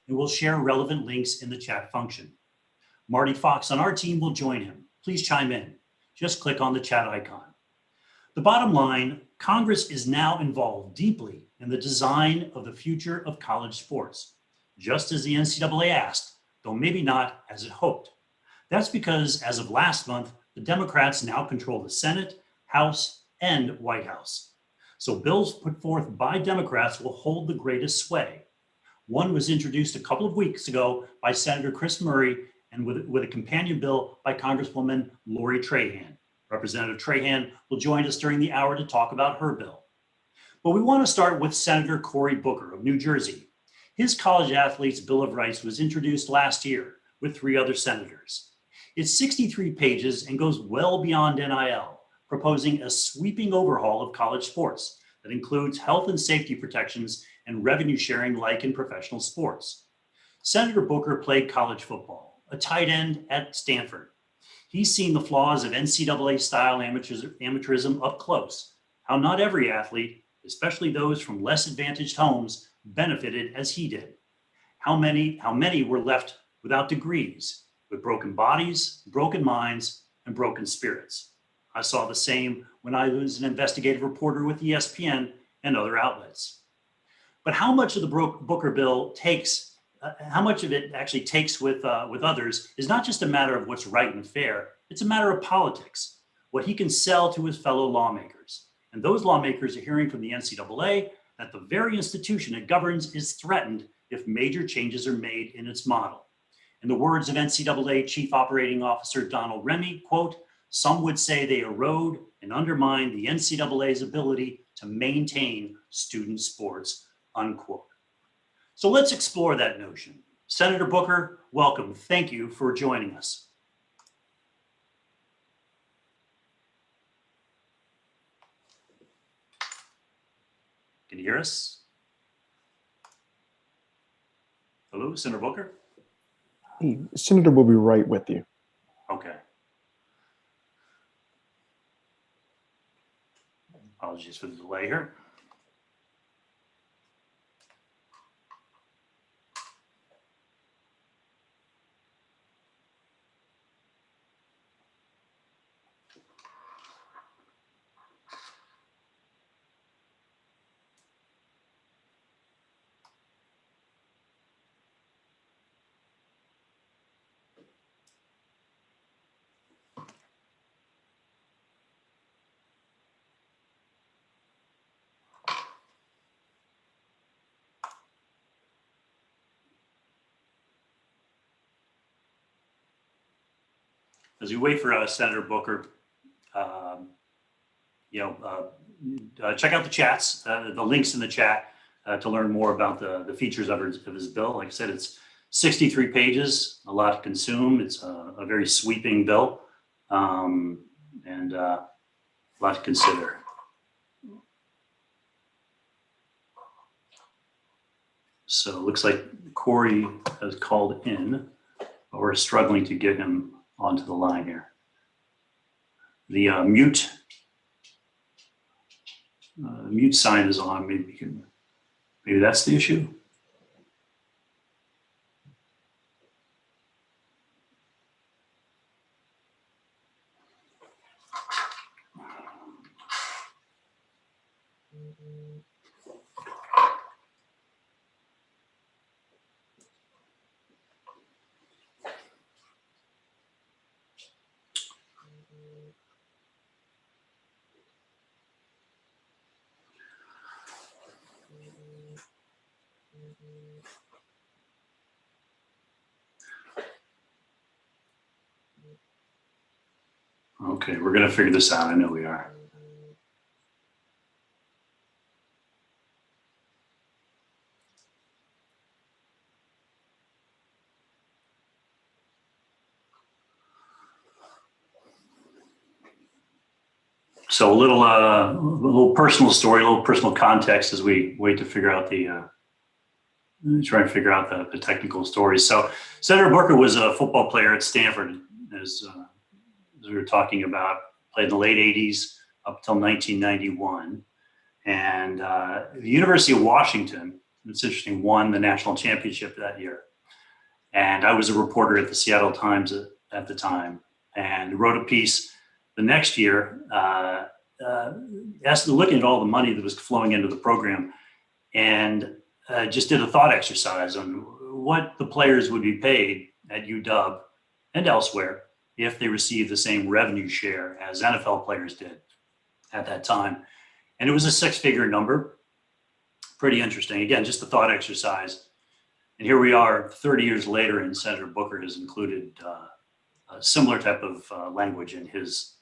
and we'll share relevant links in the chat function. Marty Fox on our team will join him. Please chime in. Just click on the chat icon. The bottom line, Congress is now involved deeply in the design of the future of college sports, just as the NCAA asked, though maybe not as it hoped. That's because as of last month, the Democrats now control the Senate, House, and White House. So bills put forth by Democrats will hold the greatest sway. One was introduced a couple of weeks ago by Senator Chris Murray and with a companion bill by Congresswoman Lori Trahan. Representative Trahan will join us during the hour to talk about her bill. But we want to start with Senator Cory Booker of New Jersey. His College Athletes Bill of Rights was introduced last year with 3 other senators. It's 63 pages and goes well beyond NIL, proposing a sweeping overhaul of college sports that includes health and safety protections and revenue sharing like in professional sports. Senator Booker played college football, a tight end at Stanford. He's seen the flaws of NCAA-style amateurism up close, how not every athlete, especially those from less advantaged homes, benefited as he did. How many were left without degrees, with broken bodies, broken minds, and broken spirits. I saw the same when I was an investigative reporter with ESPN and other outlets. But how much of the Booker bill takes how much of it actually takes with others is not just a matter of what's right and fair, it's a matter of politics, what he can sell to his fellow lawmakers. And those lawmakers are hearing from the NCAA that the very institution it governs is threatened if major changes are made in its model. In the words of NCAA Chief Operating Officer Donald Remy, quote, "Some would say they erode and undermine the NCAA's ability to maintain student sports," unquote. So let's explore that notion. Senator Booker, welcome. Thank you for joining us. Can you hear us? Hello, Senator Booker? Hey, Senator will be right with you. Okay. Apologies for the delay here. As we wait for Senator Booker, check out the chats, the links in the chat to learn more about the features of his bill. Like I said, it's 63 pages, a lot to consume. It's a very sweeping bill and a lot to consider. So it looks like Cory has called in, but we're struggling to get him onto the line here. The mute sign is on. Maybe that's the issue. Okay, we're going to figure this out. I know we are. So a little personal story, a little personal context as we wait to figure out the technical stories. So Senator Booker was a football player at Stanford, as we were talking about, played in the late 80s up till 1991. And the University of Washington it's interesting, won the national championship that year. And I was a reporter at the Seattle Times at the time, and wrote a piece the next year, looking at all the money that was flowing into the program, and just did a thought exercise on what the players would be paid at UW and elsewhere if they received the same revenue share as NFL players did at that time. And it was a six-figure number. Pretty interesting. Again, just a thought exercise. And here we are 30 years later, and Senator Booker has included a similar type of language in his.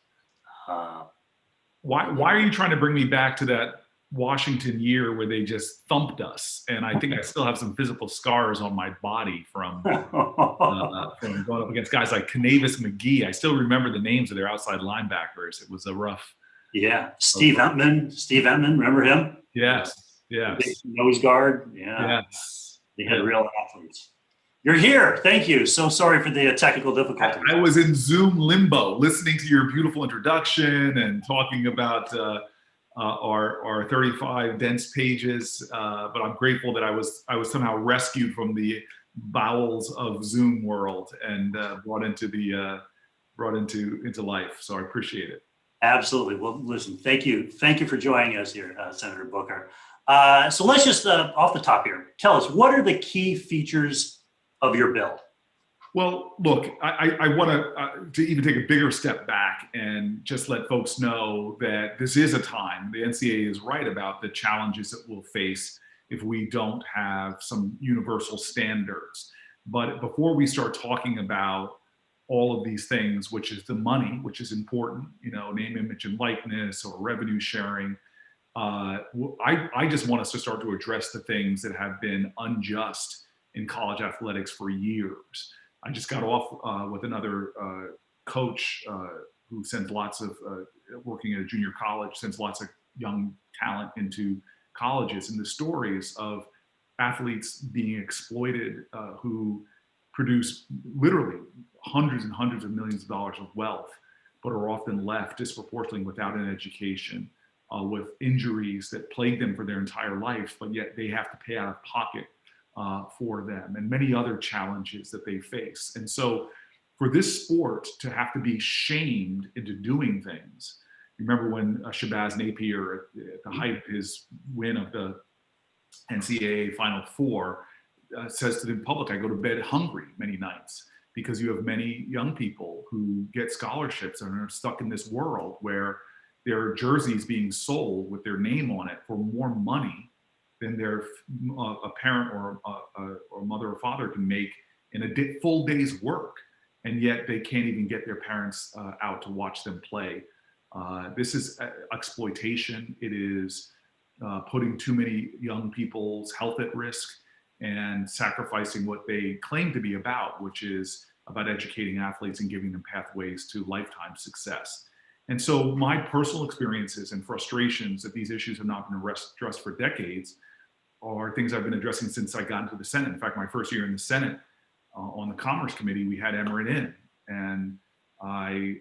Why are you trying to bring me back to that Washington year where they just thumped us? And I think I still have some physical scars on my body from going up against guys like Canavis McGee. I still remember the names of their outside linebackers. It was a rough. Yeah, Steve Entman, remember him? Yes. Big nose guard. Yeah. Yes. They had real athletes. You're here. Thank you. So sorry for the technical difficulties. I was in Zoom limbo, listening to your beautiful introduction and talking about our 35 dense pages. But I'm grateful that I was somehow rescued from the bowels of Zoom world and brought into life. So I appreciate it. Absolutely. Well, listen, thank you for joining us here, Senator Booker. So let's just off the top here, tell us, what are the key features of your bill? Well, look, I want to even take a bigger step back and just let folks know that this is a time, the NCAA is right about the challenges that we'll face if we don't have some universal standards. But before we start talking about all of these things, which is the money, which is important, name, image, and likeness, or revenue sharing, I just want us to start to address the things that have been unjust in college athletics for years. I just got off with another coach who sends lots of, working at a junior college, sends lots of young talent into colleges, and the stories of athletes being exploited who produce literally hundreds and hundreds of millions of dollars of wealth, but are often left disproportionately without an education, with injuries that plague them for their entire life, but yet they have to pay out of pocket for them, and many other challenges that they face. And so for this sport to have to be shamed into doing things, remember when Shabazz Napier, at the height of his win of the NCAA Final Four, says to the public, I go to bed hungry many nights, because you have many young people who get scholarships and are stuck in this world where there are jerseys being sold with their name on it for more money than a parent or a mother or father can make in a full day's work. And yet they can't even get their parents out to watch them play. This is exploitation. It is putting too many young people's health at risk and sacrificing what they claim to be about, which is about educating athletes and giving them pathways to lifetime success. And so my personal experiences and frustrations that these issues have not been addressed for decades are things I've been addressing since I got into the Senate. In fact, my first year in the Senate, on the Commerce Committee, we had Emmerich in, and I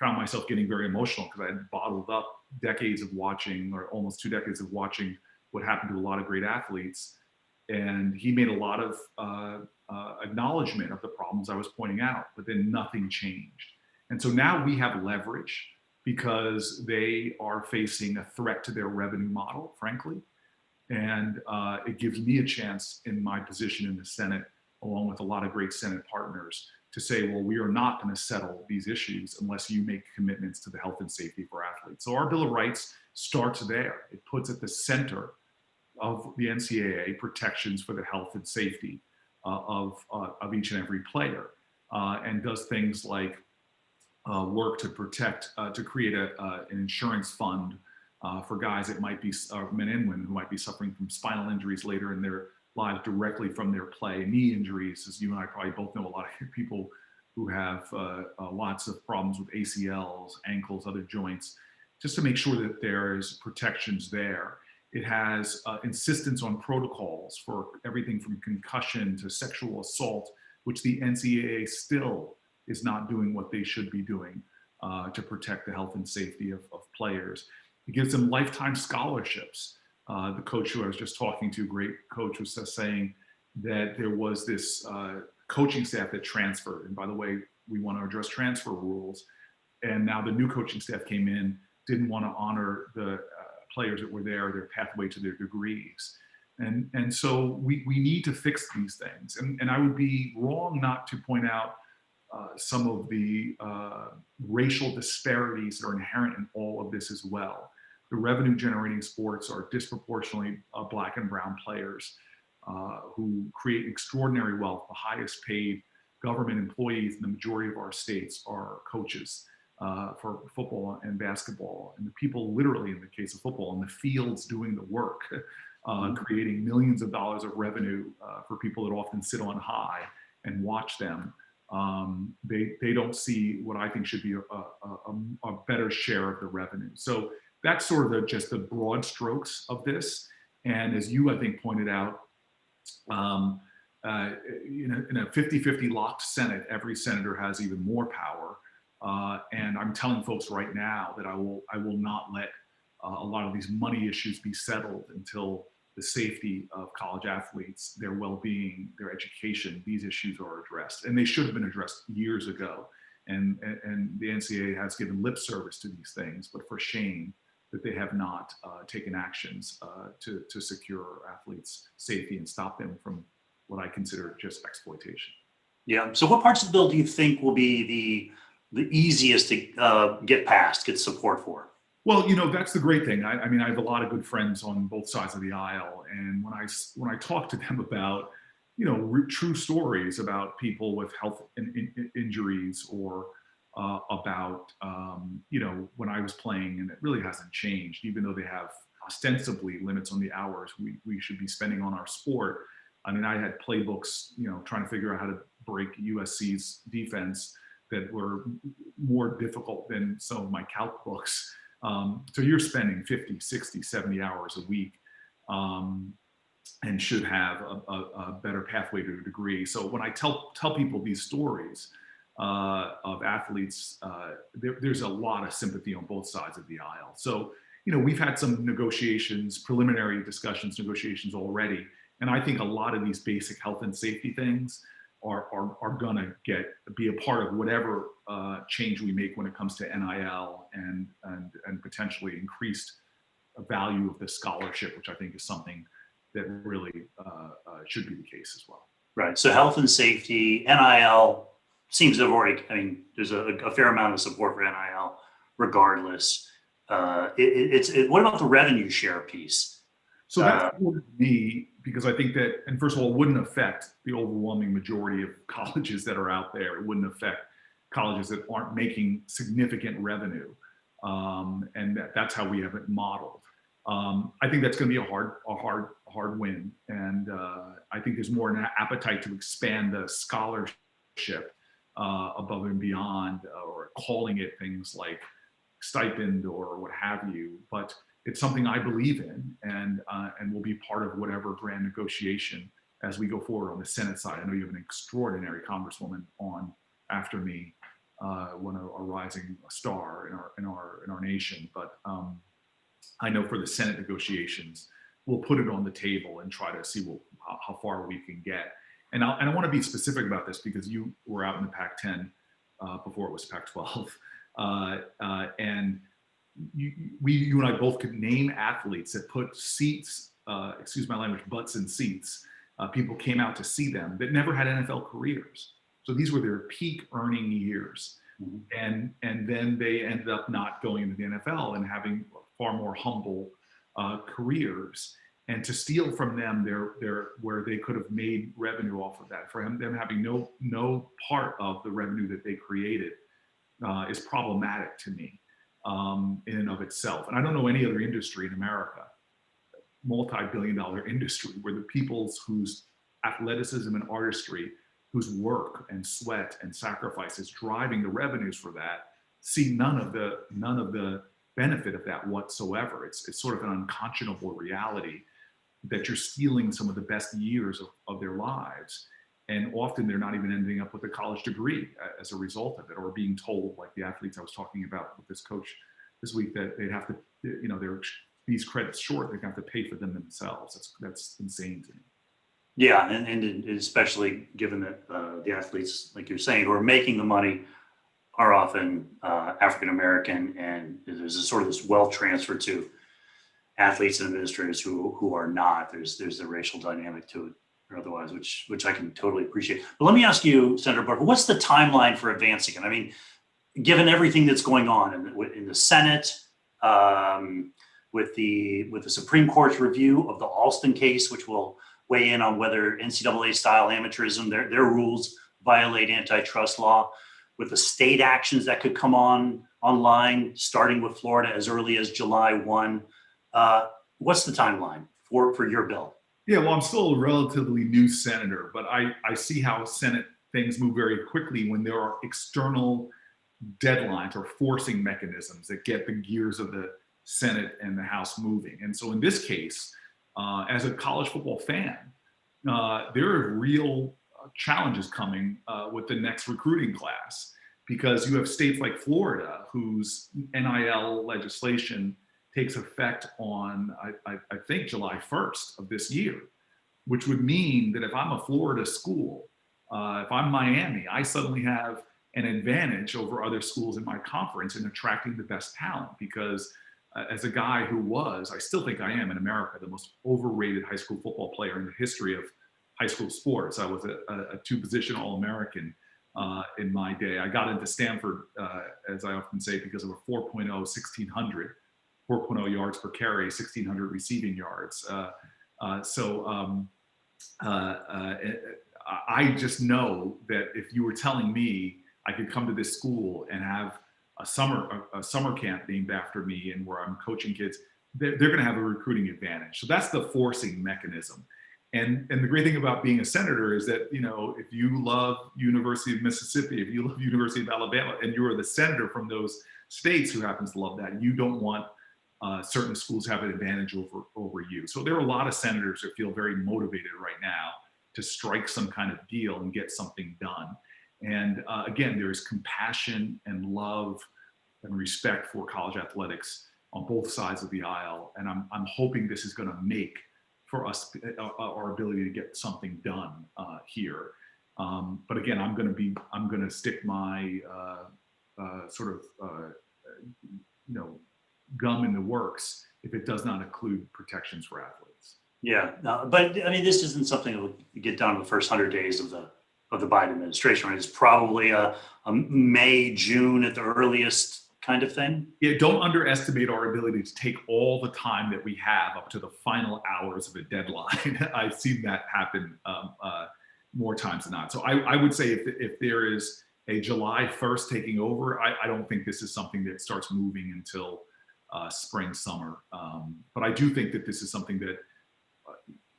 found myself getting very emotional because I had bottled up decades of watching, or almost 2 decades of watching, what happened to a lot of great athletes. And he made a lot of acknowledgement of the problems I was pointing out, but then nothing changed. And so now we have leverage because they are facing a threat to their revenue model, frankly. And it gives me a chance in my position in the Senate, along with a lot of great Senate partners, to say, well, we are not going to settle these issues unless you make commitments to the health and safety for athletes. So our Bill of Rights starts there. It puts at the center of the NCAA protections for the health and safety of each and every player, and does things like work to protect, to create an insurance fund for guys that might be, men and women who might be suffering from spinal injuries later in their lives directly from their play. Knee injuries, as you and I probably both know, a lot of people who have lots of problems with ACLs, ankles, other joints, just to make sure that there is protections there. It has insistence on protocols for everything from concussion to sexual assault, which the NCAA still is not doing what they should be doing to protect the health and safety of players. It gives them lifetime scholarships The coach who I was just talking to, great coach, was just saying that there was this coaching staff that transferred. And by the way, we want to address transfer rules. And now the new coaching staff came in, didn't want to honor the players that were there, their pathway to their degrees. And so we need to fix these things. And I would be wrong not to point out some of the racial disparities that are inherent in all of this as well. The revenue generating sports are disproportionately Black and brown players who create extraordinary wealth. The highest paid government employees in the majority of our states are coaches for football and basketball. And the people literally, in the case of football, in the fields doing the work, creating millions of dollars of revenue for people that often sit on high and watch them. They don't see what I think should be a better share of the revenue. So that's sort of just the broad strokes of this. And as you, I think, pointed out, in a 50-50 locked Senate, every senator has even more power. And I'm telling folks right now that I will not let a lot of these money issues be settled until the safety of college athletes, their well-being, their education, these issues are addressed. And they should have been addressed years ago. And the NCAA has given lip service to these things, but for shame that they have not taken actions to secure athletes' safety and stop them from what I consider just exploitation. Yeah. So what parts of the bill do you think will be the easiest to get passed, get support for? Well, that's the great thing. I mean, I have a lot of good friends on both sides of the aisle, and when I talk to them about, true stories about people with health injuries, or about, when I was playing, and it really hasn't changed, even though they have ostensibly limits on the hours we should be spending on our sport. I mean, I had playbooks, trying to figure out how to break USC's defense that were more difficult than some of my calc books. So you're spending 50, 60, 70 hours a week, and should have a better pathway to a degree. So when I tell people these stories of athletes, there's a lot of sympathy on both sides of the aisle. So, we've had some negotiations, preliminary discussions, negotiations already. And I think a lot of these basic health and safety things are gonna be a part of whatever change we make when it comes to NIL and potentially increased value of the scholarship, which I think is something that really should be the case as well. Right. So health and safety, NIL seems to have already, there's a fair amount of support for NIL regardless. What about the revenue share piece? So that's important to me, because I think that, and first of all, it wouldn't affect the overwhelming majority of colleges that are out there. It wouldn't affect colleges that aren't making significant revenue. And that's how we have it modeled. I think that's going to be a hard win. And I think there's more an appetite to expand the scholarship above and beyond, or calling it things like stipend or what have you. But it's something I believe in, and will be part of whatever grand negotiation as we go forward on the Senate side. I know you have an extraordinary congresswoman on after me, one a rising star in our nation. But I know for the Senate negotiations, we'll put it on the table and try to see how far we can get. And I want to be specific about this, because you were out in the Pac-10 before it was Pac-12, and you and I both could name athletes that put seats, excuse my language, butts in seats. People came out to see them that never had NFL careers. So these were their peak earning years. Mm-hmm. And then they ended up not going into the NFL and having far more humble careers. And to steal from them where they could have made revenue off of that, for them having no part of the revenue that they created, is problematic to me. In and of itself. And I don't know any other industry in America, multi-billion-dollar industry, where the peoples whose athleticism and artistry, whose work and sweat and sacrifice is driving the revenues for that, see none of the benefit of that whatsoever. It's sort of an unconscionable reality that you're stealing some of the best years of their lives. And often they're not even ending up with a college degree as a result of it, or being told, like the athletes I was talking about with this coach this week, that they'd have to, they're these credits short, they're going to have to pay for them themselves. That's insane to me. Yeah, and especially given that the athletes, like you're saying, who are making the money are often African American, and there's a sort of this wealth transfer to athletes and administrators who are not. There's the racial dynamic to it, or otherwise, which I can totally appreciate. But let me ask you, Senator Barker, what's the timeline for advancing it? I mean, given everything that's going on in the Senate, with the Supreme Court's review of the Alston case, which will weigh in on whether NCAA-style amateurism, their rules violate antitrust law, with the state actions that could come online, starting with Florida as early as July 1. What's the timeline for your bill? Yeah, well, I'm still a relatively new senator, but I see how Senate things move very quickly when there are external deadlines or forcing mechanisms that get the gears of the Senate and the House moving. And so in this case, as a college football fan, there are real challenges coming with the next recruiting class, because you have states like Florida whose NIL legislation takes effect on, I think, July 1st of this year, which would mean that if I'm a Florida school, if I'm Miami, I suddenly have an advantage over other schools in my conference in attracting the best talent, because as a guy who I still think I am in America, the most overrated high school football player in the history of high school sports. I was a two-position All-American in my day. I got into Stanford, as I often say, because of a 4.0 1600, 4.0 yards per carry, 1600 receiving yards. I just know that if you were telling me I could come to this school and have a summer camp named after me and where I'm coaching kids, they're going to have a recruiting advantage. So that's the forcing mechanism. And the great thing about being a senator is that, if you love University of Mississippi, if you love University of Alabama, and you are the senator from those states who happens to love that, you don't want certain schools to have an advantage over you. So there are a lot of senators that feel very motivated right now to strike some kind of deal and get something done. And again, there's compassion and love and respect for college athletics on both sides of the aisle. And I'm hoping this is going to make for us our ability to get something done here. But again, I'm going to stick my gum in the works if it does not include protections for athletes. Yeah, but I mean, this isn't something that will get done in the first 100 days of the Biden administration, right? It's probably a May, June at the earliest kind of thing. Yeah, don't underestimate our ability to take all the time that we have up to the final hours of a deadline. I've seen that happen more times than not. So I would say if there is a July 1st taking over, I don't think this is something that starts moving until spring, summer. But I do think that this is something that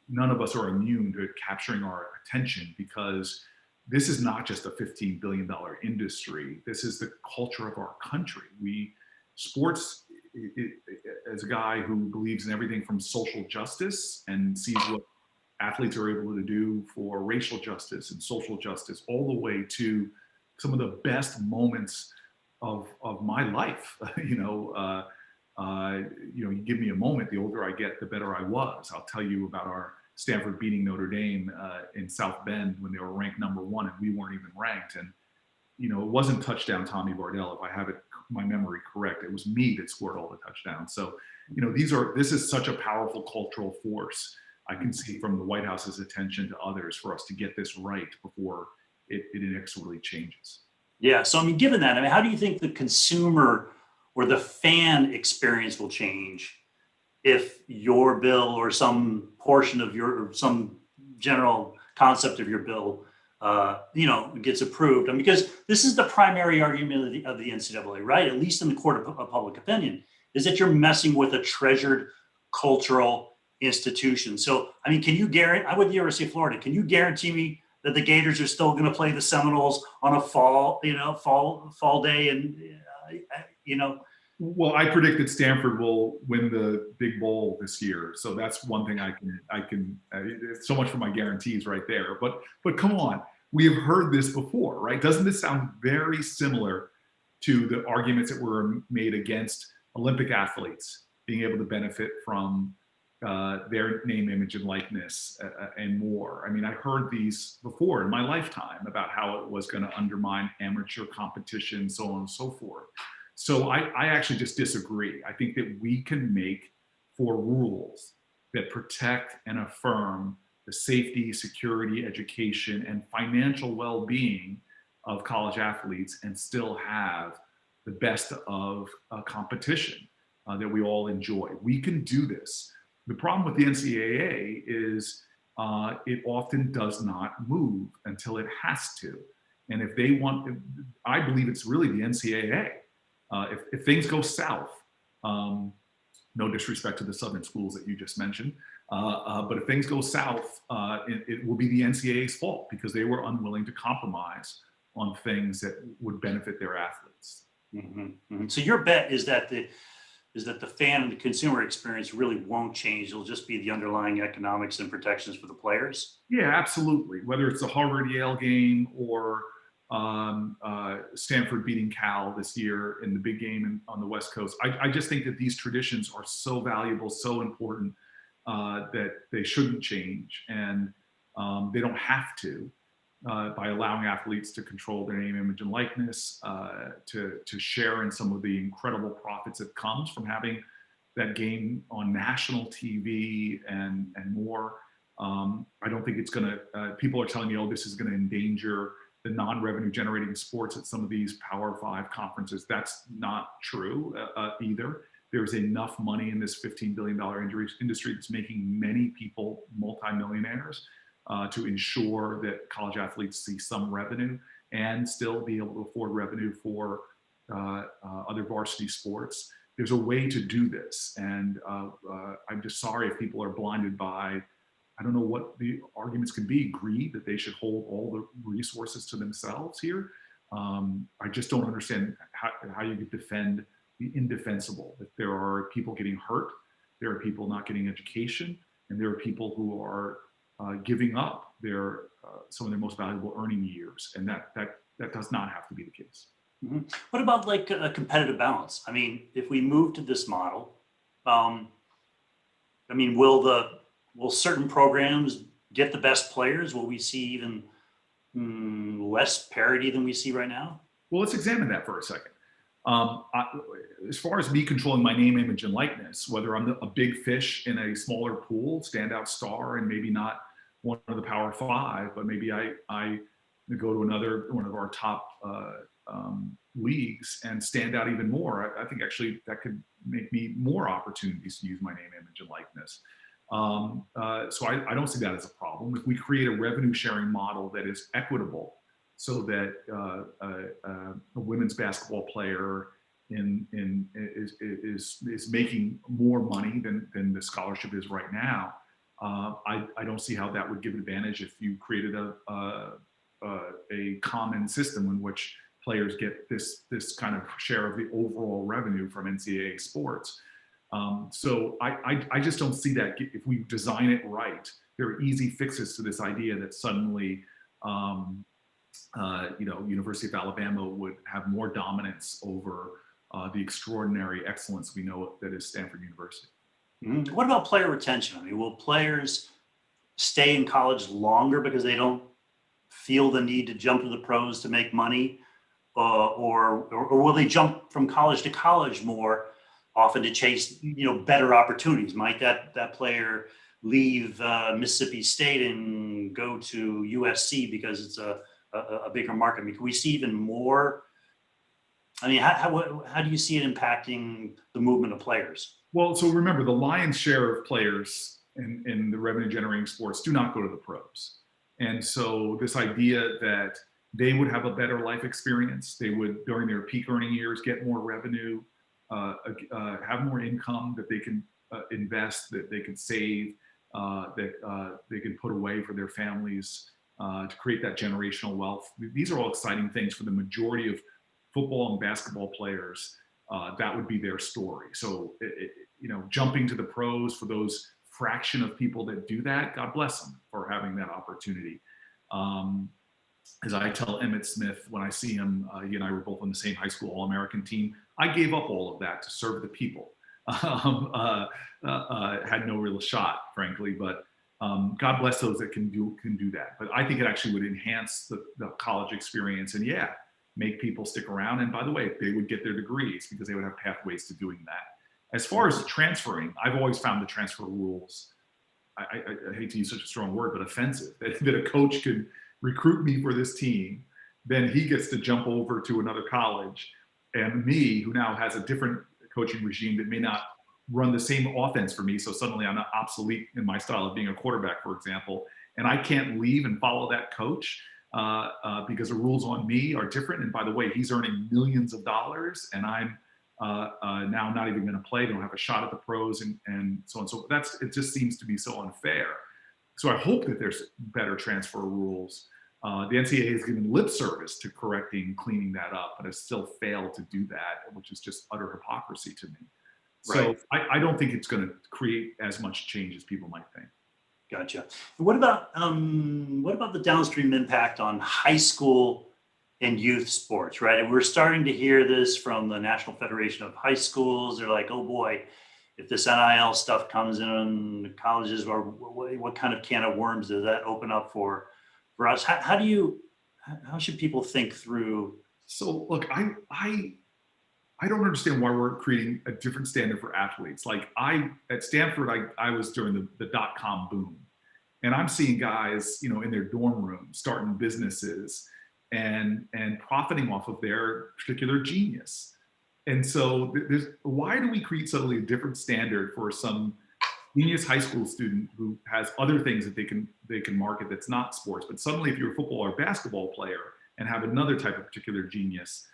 none of us are immune to capturing our attention, because this is not just a $15 billion industry. This is the culture of our country. Sports, as a guy who believes in everything from social justice and sees what athletes are able to do for racial justice and social justice, all the way to some of the best moments of my life. You give me a moment, the older I get, the better I was. I'll tell you about our Stanford beating Notre Dame in South Bend when they were ranked #1 and we weren't even ranked. And, it wasn't touchdown Tommy Bardell, if I have my memory correct. It was me that scored all the touchdowns. So, this is such a powerful cultural force. I can see from the White House's attention to others for us to get this right before it inexorably changes. Yeah. So, I mean, given that, how do you think the consumer or the fan experience will change if your bill or some portion of or some general concept of your bill, gets approved? Because this is the primary argument of the NCAA, right? At least in the court of public opinion, is that you're messing with a treasured cultural institution. So, I mean, can you guarantee? I'm with the University of Florida. Can you guarantee me that the Gators are still going to play the Seminoles on a fall day? And Well, I predict that Stanford will win the Big Bowl this year, so that's one thing I can. It's so much for my guarantees right there. But come on, we have heard this before, right? Doesn't this sound very similar to the arguments that were made against Olympic athletes being able to benefit from their name, image, and likeness, and more. I mean, I heard these before in my lifetime about how it was going to undermine amateur competition, so on and so forth. So I actually just disagree. I think that we can make for rules that protect and affirm the safety, security, education, and financial well-being of college athletes and still have the best of competition that we all enjoy. We can do this. The problem with the NCAA is it often does not move until it has to. And if they want, I believe it's really the NCAA. If things go south, no disrespect to the Southern schools that you just mentioned, but if things go south, it will be the NCAA's fault because they were unwilling to compromise on things that would benefit their athletes. Mm-hmm, mm-hmm. So your bet is that the fan and the consumer experience really won't change. It'll just be the underlying economics and protections for the players. Yeah, absolutely. Whether it's the Harvard-Yale game or Stanford beating Cal this year in the big game on the West Coast, I just think that these traditions are so valuable, so important that they shouldn't change, and they don't have to. By allowing athletes to control their name, image, and likeness, to share in some of the incredible profits that comes from having that game on national TV and more. I don't think it's going to, people are telling me, oh, this is going to endanger the non-revenue generating sports at some of these Power 5 conferences. That's not true either. There's enough money in this $15 billion industry that's making many people multimillionaires to ensure that college athletes see some revenue and still be able to afford revenue for other varsity sports. There's a way to do this. And I'm just sorry if people are blinded by, I don't know what the arguments could be, greed, that they should hold all the resources to themselves here. I just don't understand how you could defend the indefensible. That there are people getting hurt, there are people not getting education, and there are people who are giving up their some of their most valuable earning years, and that does not have to be the case. Mm-hmm. What about like a competitive balance? I mean, if we move to this model, I mean, will certain programs get the best players? Will we see even less parity than we see right now? Well, let's examine that for a second. As far as me controlling my name, image, and likeness, whether I'm a big fish in a smaller pool, standout star, and maybe not one of the Power 5, but maybe I go to one of our top leagues and stand out even more. I think actually that could make me more opportunities to use my name, image, and likeness. So I don't see that as a problem. If we create a revenue sharing model that is equitable, so that a women's basketball player is making more money than the scholarship is right now, I don't see how that would give advantage if you created a common system in which players get this kind of share of the overall revenue from NCAA sports. So I just don't see that. If we design it right, there are easy fixes to this idea that suddenly University of Alabama would have more dominance over the extraordinary excellence we know that is Stanford University. Mm-hmm. What about player retention? I mean, will players stay in college longer because they don't feel the need to jump to the pros to make money, or will they jump from college to college more often to chase better opportunities? Might that player leave Mississippi State and go to USC because it's a bigger market? I mean, can we see even more? I mean, how do you see it impacting the movement of players? Well, so remember, the lion's share of players in the revenue generating sports do not go to the pros. And so this idea that they would have a better life experience, they would, during their peak earning years, get more revenue, have more income that they can invest, that they can save, that they can put away for their families, to create that generational wealth. These are all exciting things for the majority of football and basketball players. That would be their story. So, jumping to the pros for those fraction of people that do that, God bless them for having that opportunity. As I tell Emmitt Smith when I see him, he and I were both on the same high school All-American team. I gave up all of that to serve the people. had no real shot, frankly. But God bless those that can do that. But I think it actually would enhance the college experience, and yeah, make people stick around. And by the way, they would get their degrees because they would have pathways to doing that. As far as transferring, I've always found the transfer rules, I hate to use such a strong word, but offensive. That a coach could recruit me for this team, then he gets to jump over to another college, and me, who now has a different coaching regime that may not run the same offense for me, so suddenly I'm not obsolete in my style of being a quarterback, for example, and I can't leave and follow that coach because the rules on me are different. And by the way, he's earning millions of dollars, and I'm now not even going to play, don't have a shot at the pros, and so on. So it just seems to be so unfair. So I hope that there's better transfer rules. The NCAA has given lip service to correcting, cleaning that up, but has still failed to do that, which is just utter hypocrisy to me. So Right. I don't think it's going to create as much change as people might think. Gotcha. What about the downstream impact on high school and youth sports, right? And we're starting to hear this from the National Federation of High Schools. They're like, oh boy, if this NIL stuff comes in colleges, or what kind of can of worms does that open up for us? How should people think through? So look, I don't understand why we're creating a different standard for athletes. Like at Stanford, I was during the dot-com boom, and I'm seeing guys, in their dorm room starting businesses and profiting off of their particular genius. And so why do we create suddenly a different standard for some genius high school student who has other things that they can market that's not sports? But suddenly, if you're a football or basketball player and have another type of particular genius,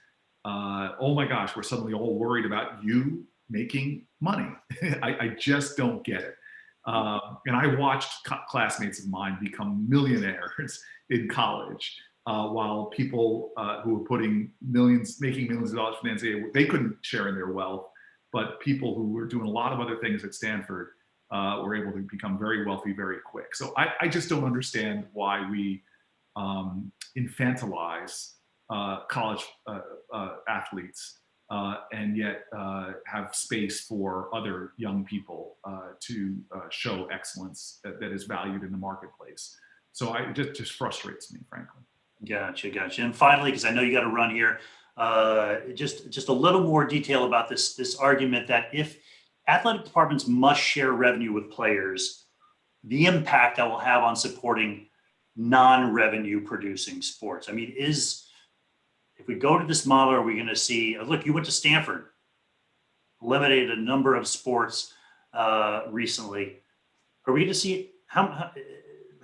oh my gosh, we're suddenly all worried about you making money. I just don't get it. And I watched classmates of mine become millionaires in college, while people who were making millions of dollars from the NCAA, they couldn't share in their wealth. But people who were doing a lot of other things at Stanford were able to become very wealthy very quick. So I just don't understand why we infantilize college athletes and yet have space for other young people to show excellence that is valued in the marketplace. So it just frustrates me, frankly. Gotcha. And finally, because I know you got to run here, just a little more detail about this argument that if athletic departments must share revenue with players, the impact that will have on supporting non-revenue producing sports. I mean, if we go to this model, are we going to see? Look, you went to Stanford, eliminated a number of sports recently. Are we going to see how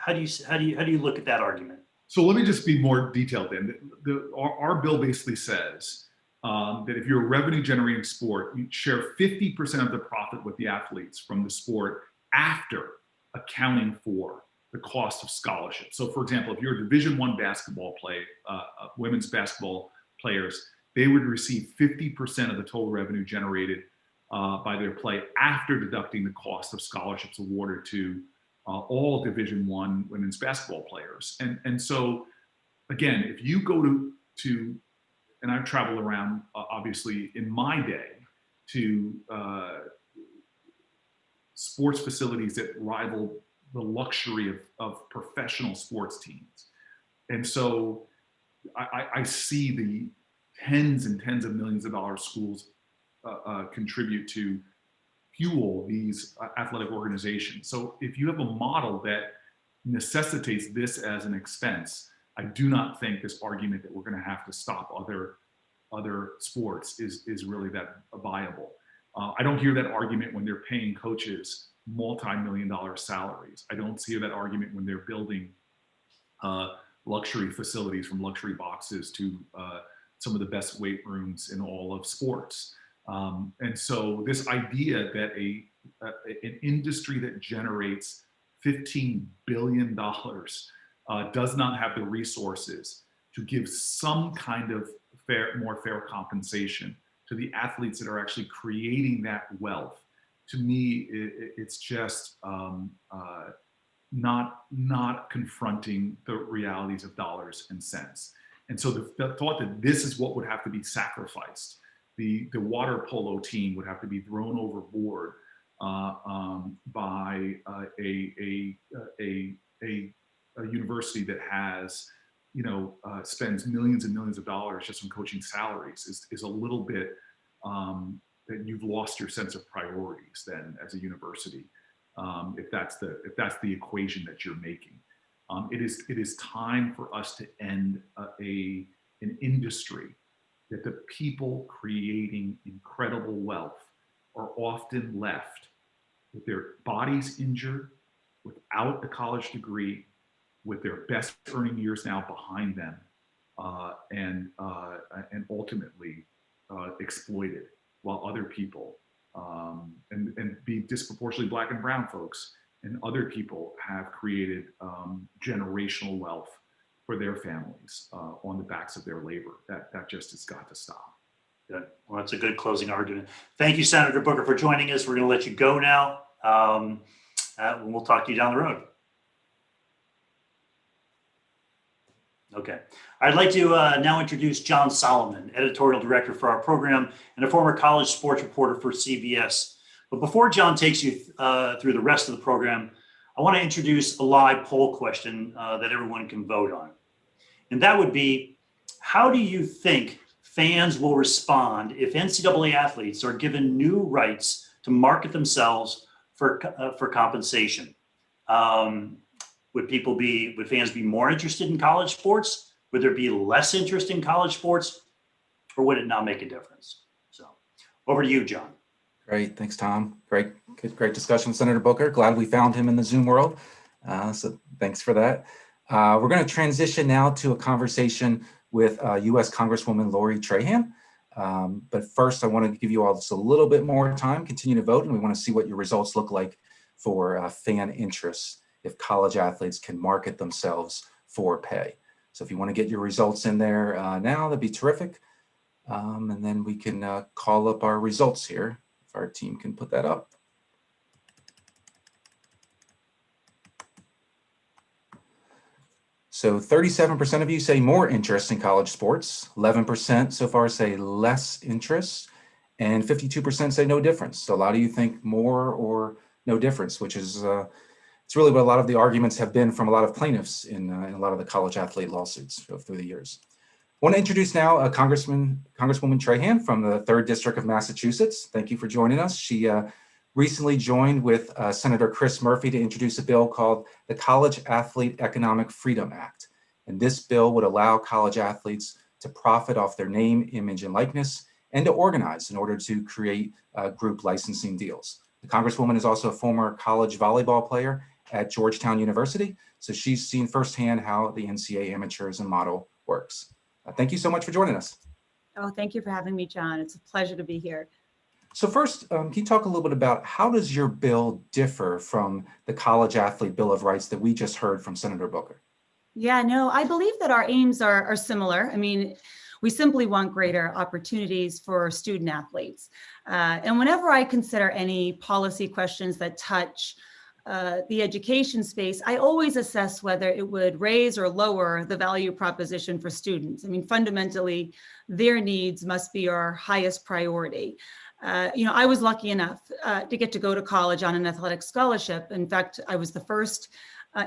do you look at that argument? So let me just be more detailed then. Our bill basically says that if you're a revenue generating sport, you share 50% of the profit with the athletes from the sport after accounting for the cost of scholarship. So for example, if you're a Division I basketball women's basketball players, they would receive 50% of the total revenue generated by their play after deducting the cost of scholarships awarded to all Division I women's basketball players. And so, again, if you go to and I've traveled around, obviously, in my day to sports facilities that rival the luxury of professional sports teams. And so I see the tens and tens of millions of dollars schools contribute to fuel these athletic organizations. So if you have a model that necessitates this as an expense, I do not think this argument that we're going to have to stop other sports is really that viable. I don't hear that argument when they're paying coaches multi-million-dollar salaries. I don't see that argument when they're building luxury facilities, from luxury boxes to some of the best weight rooms in all of sports. And so this idea that an industry that generates $15 billion does not have the resources to give some kind of more fair compensation to the athletes that are actually creating that wealth, to me, it's just not confronting the realities of dollars and cents. And so the thought that this is what would have to be sacrificed the water polo team would have to be thrown overboard by a university that has, spends millions and millions of dollars just on coaching salaries is a little bit that you've lost your sense of priorities then as a university, if that's the equation that you're making. It is time for us to end an industry that the people creating incredible wealth are often left with their bodies injured, without a college degree, with their best earning years now behind them, and ultimately exploited, while other people, and be disproportionately Black and brown folks, and other people have created generational wealth for their families on the backs of their labor. That just has got to stop. Good. Well, that's a good closing argument. Thank you, Senator Booker, for joining us. We're going to let you go now. We'll talk to you down the road. Okay. I'd like to now introduce John Solomon, editorial director for our program and a former college sports reporter for CBS. But before John takes you through the rest of the program, I want to introduce a live poll question that everyone can vote on. And that would be, how do you think fans will respond if NCAA athletes are given new rights to market themselves for compensation? Would fans be more interested in college sports? Would there be less interest in college sports? Or would it not make a difference? So over to you, John. Great. Thanks, Tom. Great discussion, Senator Booker. Glad we found him in the Zoom world. So thanks for that. We're going to transition now to a conversation with U.S. Congresswoman Lori Trahan. But first, I want to give you all just a little bit more time, continue to vote, and we want to see what your results look like for fan interests if college athletes can market themselves for pay. So if you want to get your results in there now, that'd be terrific. And then we can call up our results here, if our team can put that up. So 37% of you say more interest in college sports, 11% so far say less interest, and 52% say no difference. So a lot of you think more or no difference, which is it's really what a lot of the arguments have been from a lot of plaintiffs in a lot of the college athlete lawsuits through the years. I want to introduce now Congresswoman Trahan from the 3rd District of Massachusetts. Thank you for joining us. She recently joined with Senator Chris Murphy to introduce a bill called the College Athlete Economic Freedom Act. And this bill would allow college athletes to profit off their name, image, and likeness, and to organize in order to create group licensing deals. The Congresswoman is also a former college volleyball player at Georgetown University, so she's seen firsthand how the NCAA amateurism model works. Thank you so much for joining us. Oh, thank you for having me, John. It's a pleasure to be here. So first, can you talk a little bit about how does your bill differ from the College Athlete Bill of Rights that we just heard from Senator Booker? Yeah, no, I believe that our aims are similar. I mean, we simply want greater opportunities for student athletes. And whenever I consider any policy questions that touch the education space, I always assess whether it would raise or lower the value proposition for students. I mean, fundamentally, their needs must be our highest priority. I was lucky enough to get to go to college on an athletic scholarship. In fact, I was the first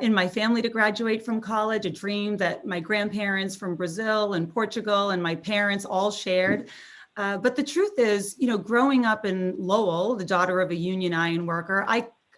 in my family to graduate from college, a dream that my grandparents from Brazil and Portugal and my parents all shared. But the truth is, growing up in Lowell, the daughter of a union iron worker,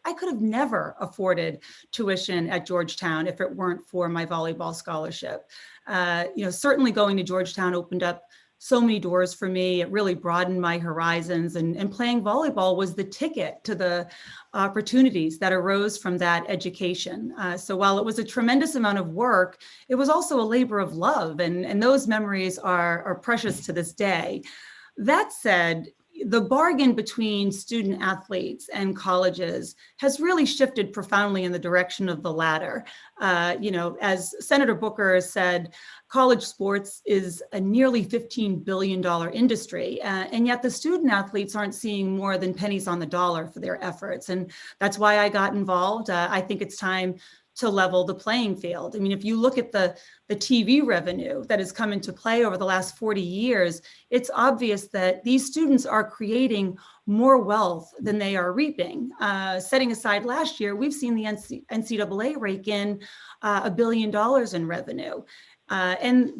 I could have never afforded tuition at Georgetown if it weren't for my volleyball scholarship. Certainly going to Georgetown opened up so many doors for me. It really broadened my horizons, and playing volleyball was the ticket to the opportunities that arose from that education. So while it was a tremendous amount of work, it was also a labor of love, and those memories are precious to this day. That said, the bargain between student athletes and colleges has really shifted profoundly in the direction of the latter. As Senator Booker said, college sports is a nearly $15 billion industry, and yet the student athletes aren't seeing more than pennies on the dollar for their efforts. And that's why I got involved. I think it's time to level the playing field. I mean, if you look at the TV revenue that has come into play over the last 40 years, it's obvious that these students are creating more wealth than they are reaping. Setting aside last year, we've seen the NCAA rake in $1 billion in revenue. And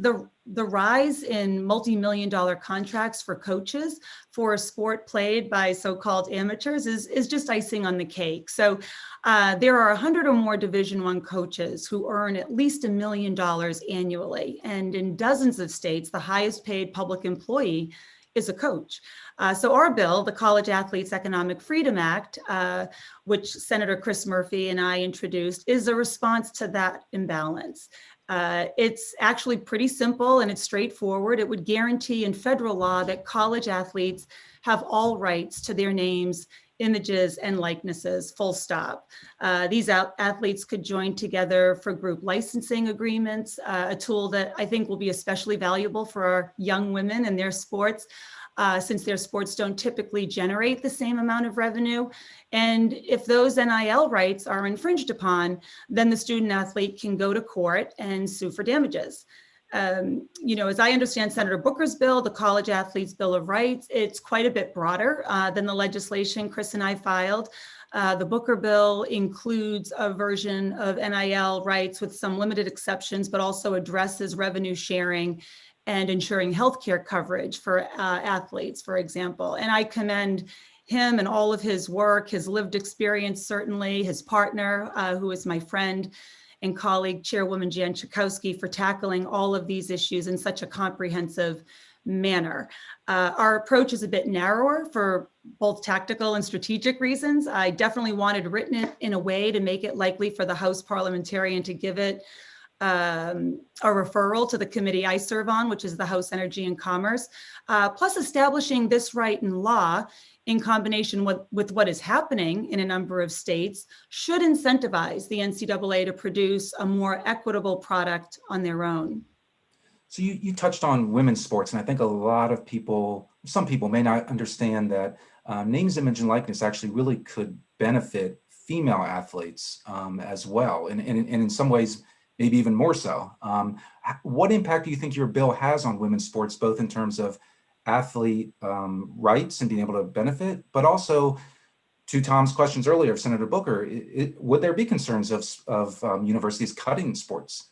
the rise in multi-million-dollar contracts for coaches for a sport played by so-called amateurs is just icing on the cake. So there are 100 or more Division I coaches who earn at least $1 million annually. And in dozens of states, the highest paid public employee is a coach. So our bill, the College Athletes Economic Freedom Act, which Senator Chris Murphy and I introduced, is a response to that imbalance. It's actually pretty simple and it's straightforward. It would guarantee in federal law that college athletes have all rights to their names, images, and likenesses, full stop. These athletes could join together for group licensing agreements, a tool that I think will be especially valuable for our young women and their sports. Since their sports don't typically generate the same amount of revenue. And if those NIL rights are infringed upon, then the student athlete can go to court and sue for damages. As I understand Senator Booker's bill, the College Athletes Bill of Rights, it's quite a bit broader than the legislation Chris and I filed. The Booker bill includes a version of NIL rights with some limited exceptions, but also addresses revenue sharing and ensuring healthcare coverage for athletes, for example. And I commend him and all of his work, his lived experience, certainly, his partner, who is my friend and colleague, Chairwoman Jan Schakowsky, for tackling all of these issues in such a comprehensive manner. Our approach is a bit narrower for both tactical and strategic reasons. I definitely wanted written it in a way to make it likely for the House parliamentarian to give it a referral to the committee I serve on, which is the House Energy and Commerce, plus establishing this right in law in combination with what is happening in a number of states should incentivize the NCAA to produce a more equitable product on their own. So you touched on women's sports, and I think a lot of people, some people may not understand that names, image, and likeness actually really could benefit female athletes as well, and in some ways, maybe even more so. What impact do you think your bill has on women's sports, both in terms of athlete rights and being able to benefit, but also to Tom's questions earlier of Senator Booker, would there be concerns of universities cutting sports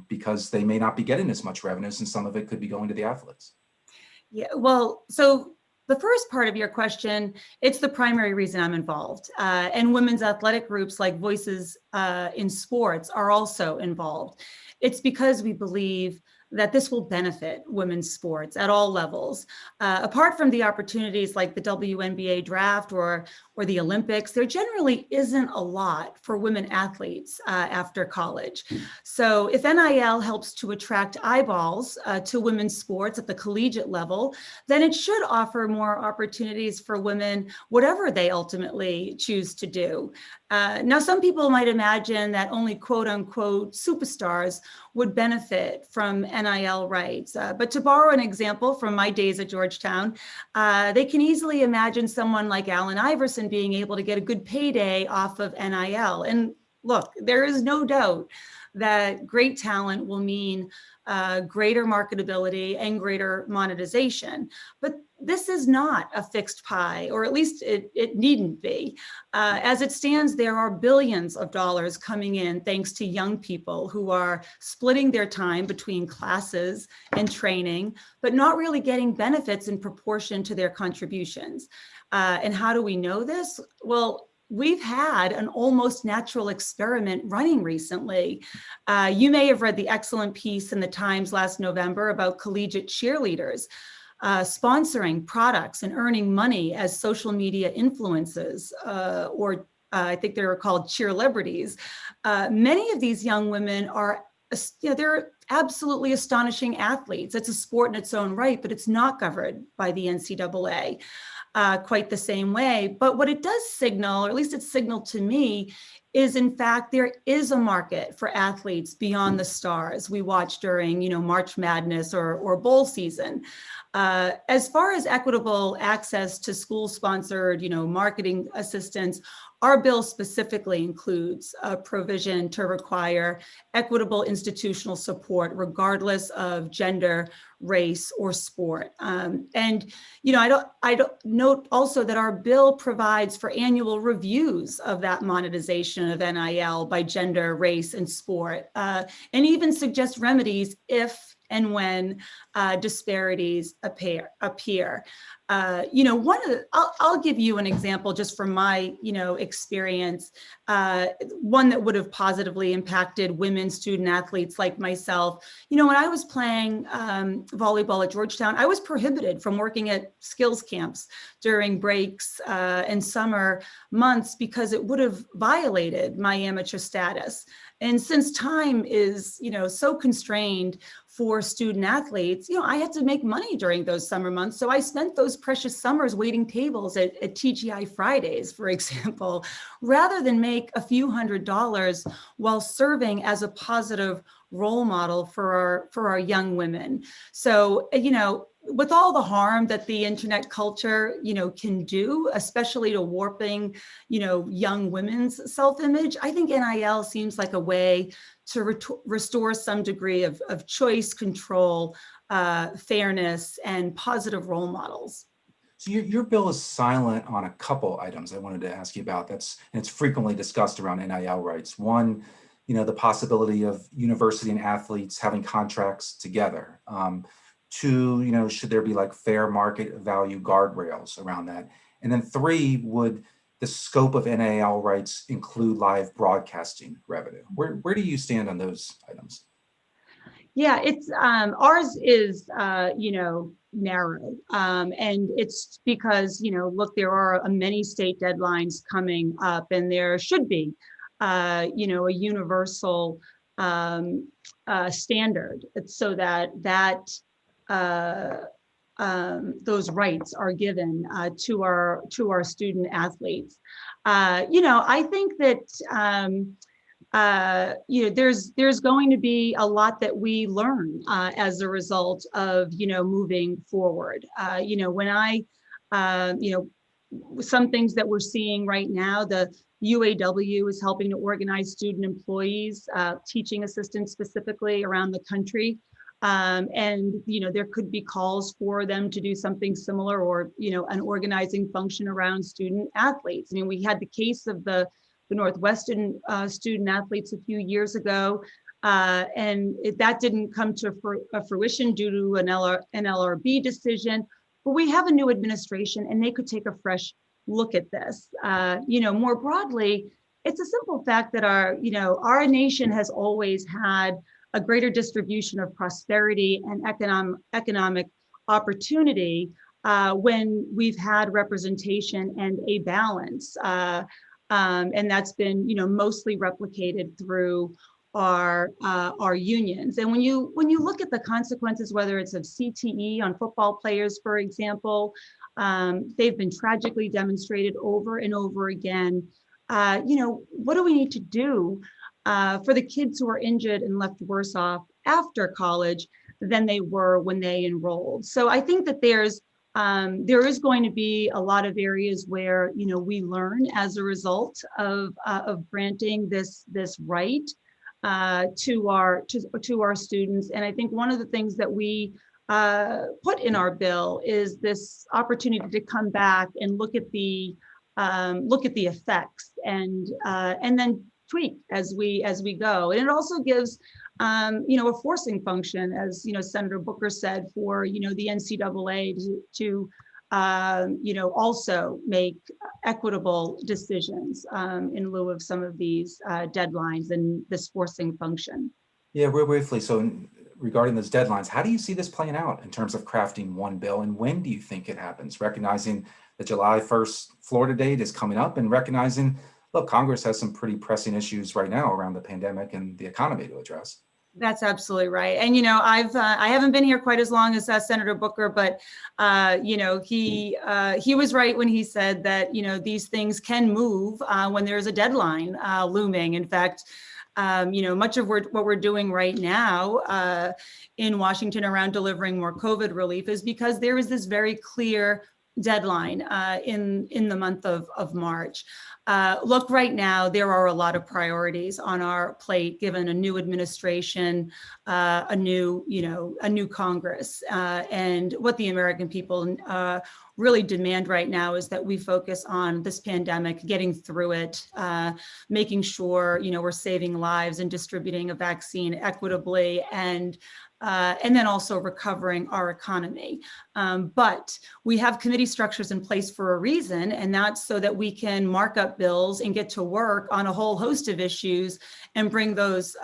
because they may not be getting as much revenue since some of it could be going to the athletes? Yeah, well, so the first part of your question, it's the primary reason I'm involved. And women's athletic groups like Voices in Sports are also involved. It's because we believe that this will benefit women's sports at all levels. Apart from the opportunities like the WNBA draft or the Olympics, there generally isn't a lot for women athletes after college. So if NIL helps to attract eyeballs to women's sports at the collegiate level, then it should offer more opportunities for women, whatever they ultimately choose to do. Now, some people might imagine that only quote unquote superstars would benefit from NIL rights. But to borrow an example from my days at Georgetown, they can easily imagine someone like Allen Iverson being able to get a good payday off of NIL. And look, there is no doubt that great talent will mean greater marketability and greater monetization. But this is not a fixed pie, or at least it needn't be. As it stands, there are billions of dollars coming in thanks to young people who are splitting their time between classes and training, but not really getting benefits in proportion to their contributions. And how do we know this? Well, we've had an almost natural experiment running recently. You may have read the excellent piece in the Times last November about collegiate cheerleaders sponsoring products and earning money as social media influencers, or I think they were called cheerlebrities. Many of these young women are, they're absolutely astonishing athletes. It's a sport in its own right, but it's not governed by the NCAA. Quite the same way. But what it does signal, or at least it signaled to me, is in fact there is a market for athletes beyond the stars we watch during, March Madness or bowl season. As far as equitable access to school-sponsored, marketing assistance, our bill specifically includes a provision to require equitable institutional support regardless of gender, race, or sport. And I don't note also that our bill provides for annual reviews of that monetization of NIL by gender, race, and sport, and even suggests remedies if and when disparities appear. I'll give you an example just from my, experience, one that would have positively impacted women student athletes like myself. When I was playing volleyball at Georgetown, I was prohibited from working at skills camps during breaks and summer months because it would have violated my amateur status. And since time is, so constrained for student athletes, I had to make money during those summer months. So I spent those precious summers waiting tables at TGI Fridays, for example, rather than make a few $100s while serving as a positive role model for our young women. So, with all the harm that the internet culture, can do, especially to warping, young women's self-image, I think NIL seems like a way to restore some degree of choice, control, fairness, and positive role models. So your bill is silent on a couple items I wanted to ask you about. And it's frequently discussed around NIL rights. One, the possibility of university and athletes having contracts together. Two, should there be like fair market value guardrails around that? And then three, would the scope of NIL rights include live broadcasting revenue? Where do you stand on those items? Yeah, it's ours is narrow, and it's because look, there are many state deadlines coming up, and there should be a universal standard so that those rights are given to our student athletes. I think that there's going to be a lot that we learn as a result of moving forward. Some things that we're seeing right now, the UAW is helping to organize student employees, teaching assistants specifically around the country. And there could be calls for them to do something similar, or an organizing function around student athletes. I mean, we had the case of the Northwestern student athletes a few years ago, and that didn't come to fruition due to an NLRB decision. But we have a new administration, and they could take a fresh look at this. More broadly, it's a simple fact that our nation has always had a greater distribution of prosperity and economic opportunity when we've had representation and a balance. And that's been, mostly replicated through our unions. And when you look at the consequences, whether it's of CTE on football players, for example, they've been tragically demonstrated over and over again. What do we need to do for the kids who are injured and left worse off after college than they were when they enrolled? So I think that there is going to be a lot of areas where we learn as a result of granting this right to our students. And I think one of the things that we put in our bill is this opportunity to come back and look at the effects and then tweak as we go. And it also gives a forcing function, as Senator Booker said, for the NCAA to also make equitable decisions in lieu of some of these deadlines and this forcing function. Yeah, real briefly. So regarding those deadlines, how do you see this playing out in terms of crafting one bill, and when do you think it happens? Recognizing the July 1st Florida date is coming up, and recognizing, look, Congress has some pretty pressing issues right now around the pandemic and the economy to address. That's absolutely right. And, I haven't been here quite as long as Senator Booker, but, he was right when he said that, these things can move when there's a deadline looming. In fact, much of what we're doing right now in Washington around delivering more COVID relief is because there is this very clear deadline in the month of March. Look, right now, there are a lot of priorities on our plate, given a new administration, a new Congress, and what the American people really demand right now is that we focus on this pandemic, getting through it, making sure, we're saving lives and distributing a vaccine equitably, and then also recovering our economy. But we have committee structures in place for a reason, and that's so that we can mark up bills and get to work on a whole host of issues and bring those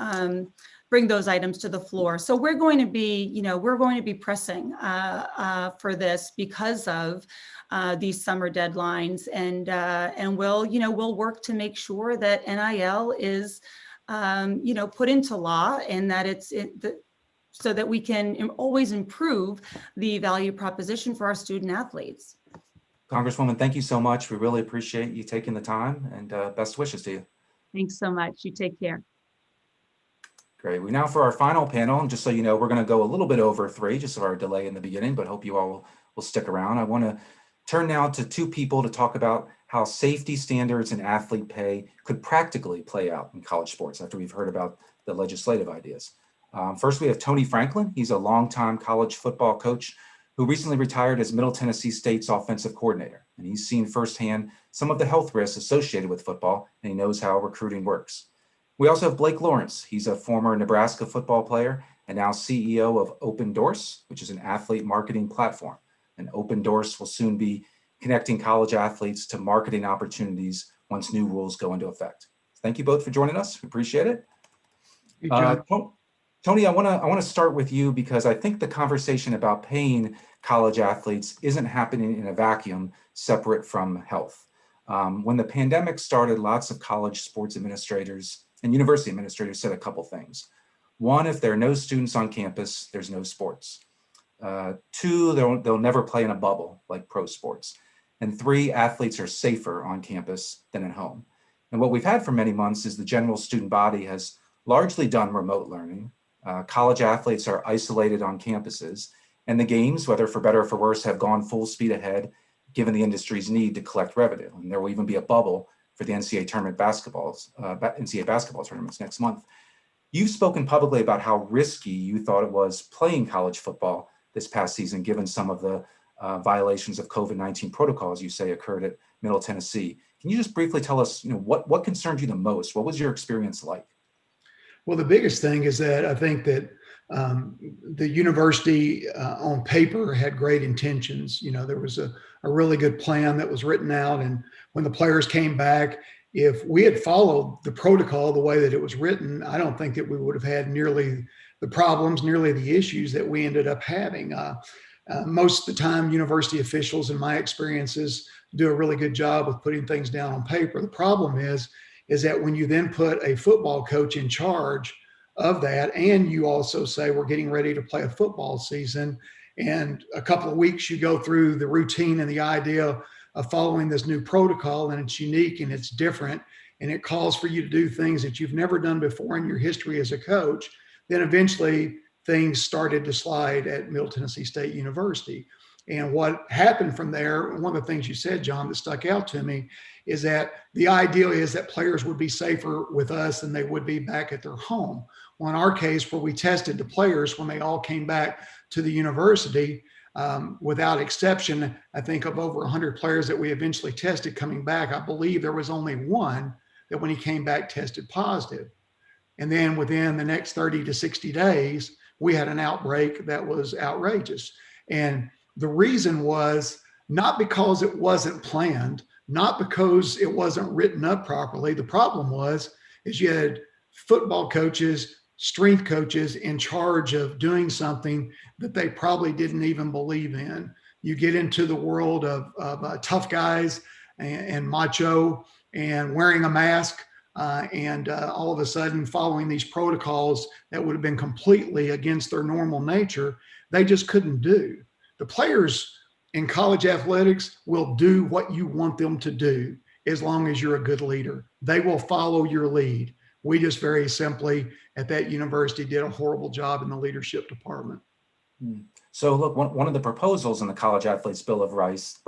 items to the floor. So we're going to be pressing for this because of these summer deadlines, and we'll work to make sure that NIL is put into law, and that so that we can always improve the value proposition for our student athletes. Congresswoman, thank you so much. We really appreciate you taking the time, and best wishes to you. Thanks so much. You take care. Great. We now for our final panel, and just so you know, we're going to go a little bit over 3, just for our delay in the beginning, but hope you all will stick around. I want to turn now to 2 people to talk about how safety standards and athlete pay could practically play out in college sports after we've heard about the legislative ideas. First, we have Tony Franklin. He's a longtime college football coach who recently retired as Middle Tennessee State's offensive coordinator. And he's seen firsthand some of the health risks associated with football, and he knows how recruiting works. We also have Blake Lawrence. He's a former Nebraska football player and now CEO of Open Doors, which is an athlete marketing platform. And Open Doors will soon be connecting college athletes to marketing opportunities once new rules go into effect. Thank you both for joining us. We appreciate it. Tony, I want to start with you because I think the conversation about paying college athletes isn't happening in a vacuum separate from health. When the pandemic started, lots of college sports administrators and university administrators said a couple things. 1, if there are no students on campus, there's no sports. 2, they'll never play in a bubble like pro sports. And 3, athletes are safer on campus than at home. And what we've had for many months is the general student body has largely done remote learning. College athletes are isolated on campuses, and the games, whether for better or for worse, have gone full speed ahead, given the industry's need to collect revenue. And there will even be a bubble for the NCAA basketball tournaments next month. You've spoken publicly about how risky you thought it was playing college football this past season, given some of the violations of COVID-19 protocols you say occurred at Middle Tennessee. Can you just briefly tell us, what concerned you the most? What was your experience like? Well, the biggest thing is that I think that the university on paper had great intentions. There was a really good plan that was written out. And when the players came back, if we had followed the protocol the way that it was written, I don't think that we would have had nearly the problems, nearly the issues that we ended up having. Most of the time, university officials, in my experiences, do a really good job of putting things down on paper. The problem is that when you then put a football coach in charge of that, and you also say, we're getting ready to play a football season, and a couple of weeks you go through the routine and the idea of following this new protocol, and it's unique and it's different, and it calls for you to do things that you've never done before in your history as a coach, then eventually things started to slide at Middle Tennessee State University. And what happened from there, one of the things you said, John, that stuck out to me is that the idea is that players would be safer with us than they would be back at their home. Well, in our case, where we tested the players when they all came back to the university, without exception, I think of over 100 players that we eventually tested coming back, I believe there was only one that when he came back tested positive. And then within the next 30 to 60 days, we had an outbreak that was outrageous. And the reason was not because it wasn't planned, not because it wasn't written up properly. The problem is you had football coaches, strength coaches in charge of doing something that they probably didn't even believe in. You get into the world of tough guys and macho and wearing a mask and all of a sudden following these protocols that would have been completely against their normal nature, they just couldn't do. The players in college athletics will do what you want them to do as long as you're a good leader. They will follow your lead. We just very simply at that university did a horrible job in the leadership department. So look, one of the proposals in the College Athletes Bill of Rights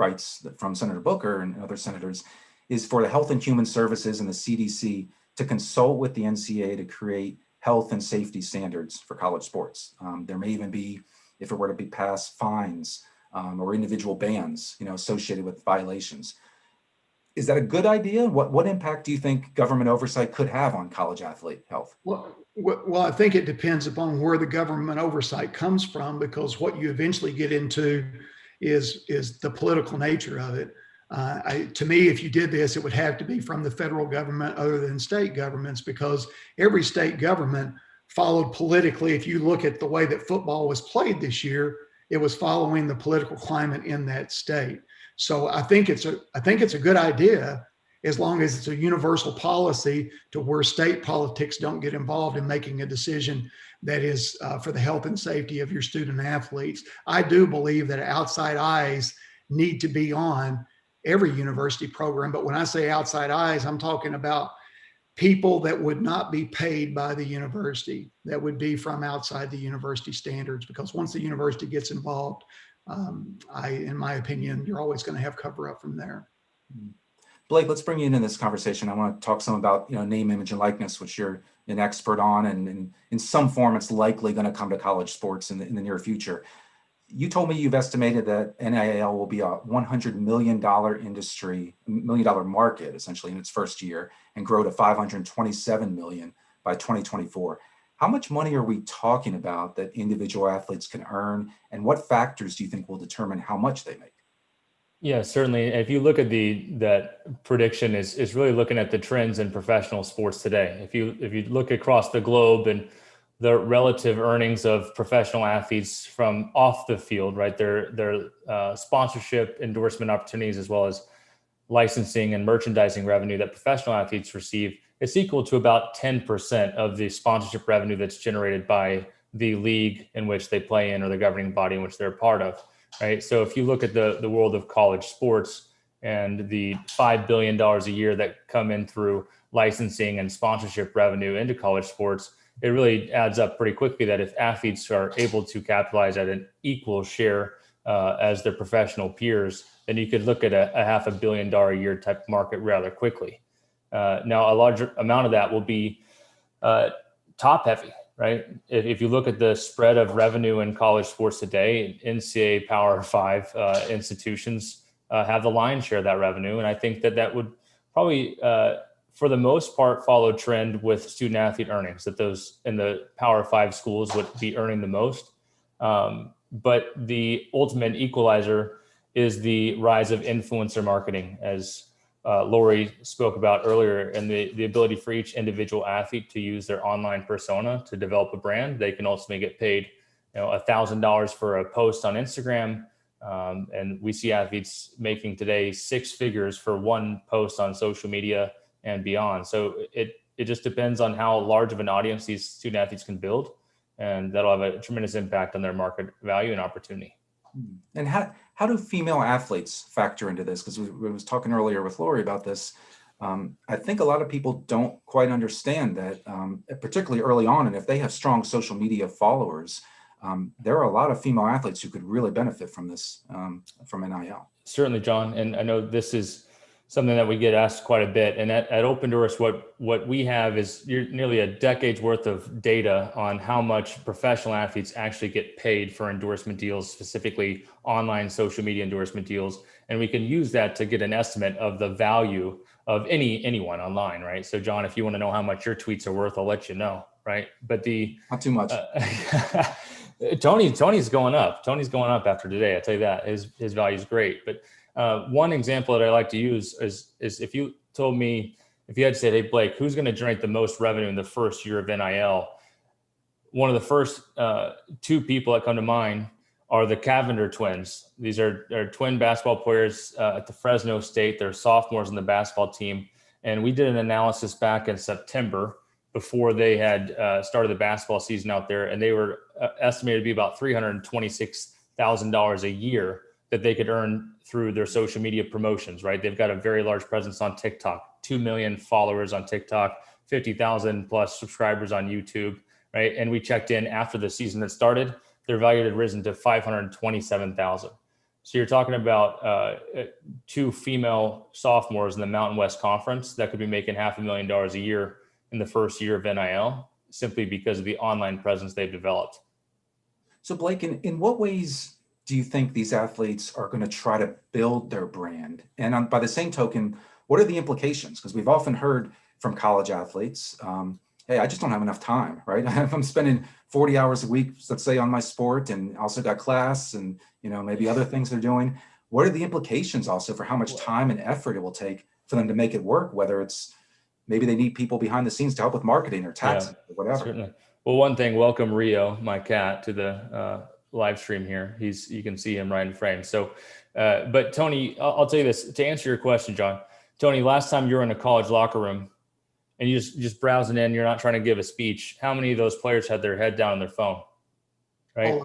from Senator Booker and other senators is for the Health and Human Services and the CDC to consult with the NCAA to create health and safety standards for college sports. There may even be, if it were to be passed, fines or individual bans, associated with violations. Is that a good idea? What impact do you think government oversight could have on college athlete health? Well, I think it depends upon where the government oversight comes from, because what you eventually get into is the political nature of it. To me, if you did this, it would have to be from the federal government other than state governments, because every state government followed politically. If you look at the way that football was played this year, it was following the political climate in that state. So I think it's a good idea, as long as it's a universal policy to where state politics don't get involved in making a decision that is for the health and safety of your student athletes. I do believe that outside eyes need to be on every university program. But when I say outside eyes, I'm talking about people that would not be paid by the university, that would be from outside the university standards, because once the university gets involved, in my opinion, you're always going to have cover up from there. Blake, let's bring you into this conversation. I want to talk some about name, image, and likeness, which you're an expert on, and in some form, it's likely going to come to college sports in the near future. You told me you've estimated that NIL will be a $100 million market, essentially, in its first year, and grow to $527 million by 2024. How much money are we talking about that individual athletes can earn, and what factors do you think will determine how much they make? Yeah, certainly. If you look at that prediction is really looking at the trends in professional sports today. If you look across the globe and the relative earnings of professional athletes from off the field, right? Their sponsorship, endorsement opportunities, as well as licensing and merchandising revenue that professional athletes receive, it's equal to about 10% of the sponsorship revenue that's generated by the league in which they play in or the governing body in which they're a part of. Right. So if you look at the world of college sports and the $5 billion a year that come in through licensing and sponsorship revenue into college sports, it really adds up pretty quickly that if athletes are able to capitalize at an equal share as their professional peers, then you could look at a $500 million a year type market rather quickly. Now, a larger amount of that will be top heavy. Right. If you look at the spread of revenue in college sports today, NCAA Power 5 institutions have the lion's share of that revenue. And I think that would probably, for the most part, follow trend with student athlete earnings, that those in the Power 5 schools would be earning the most. But the ultimate equalizer is the rise of influencer marketing, as Lori spoke about earlier, and the ability for each individual athlete to use their online persona to develop a brand. They can ultimately get paid, $1,000 for a post on Instagram. And we see athletes making today 6 figures for one post on social media and beyond. So it just depends on how large of an audience these student athletes can build. And that'll have a tremendous impact on their market value and opportunity. And how do female athletes factor into this? Because we was talking earlier with Lori about this. I think a lot of people don't quite understand that, particularly early on, and if they have strong social media followers, there are a lot of female athletes who could really benefit from this, from NIL. Certainly, John. And I know this is something that we get asked quite a bit. And at Open Doors, what we have is nearly a decade's worth of data on how much professional athletes actually get paid for endorsement deals, specifically online social media endorsement deals. And we can use that to get an estimate of the value of anyone online, right? So John, if you want to know how much your tweets are worth, I'll let you know, right? But not too much. Tony's going up. Tony's going up after today. I tell you that his value is great. But one example that I like to use is if you told me, if you had said, hey, Blake, who's going to generate the most revenue in the first year of NIL? One of the first 2 people that come to mind are the Cavender Twins. These are twin basketball players at the Fresno State. They're sophomores on the basketball team. And we did an analysis back in September before they had started the basketball season out there. And they were estimated to be about $326,000 a year that they could earn through their social media promotions, right? They've got a very large presence on TikTok, 2 million followers on TikTok, 50,000 plus subscribers on YouTube, right? And we checked in after the season had started. their value had risen to 527,000. So you're talking about two female sophomores in the Mountain West Conference that could be making $500,000 a year in the first year of NIL, simply because of the online presence they've developed. So Blake, in what ways do you think these athletes are going to try to build their brand? And by the same token, what are the implications? Because we've often heard from college athletes, hey, I just don't have enough time, right? I'm spending 40 hours a week, let's say, on my sport, and also got class and, maybe other things they're doing. What are the implications also for how much time and effort it will take for them to make it work, whether it's maybe they need people behind the scenes to help with marketing or taxes or whatever. Certainly. Well, one thing, welcome Rio, my cat, to the live stream here. You can see him right in frame. So, but Tony, I'll tell you this, to answer your question, John. Tony, last time you were in a college locker room and you just browsing in, you're not trying to give a speech, how many of those players had their head down on their phone, right?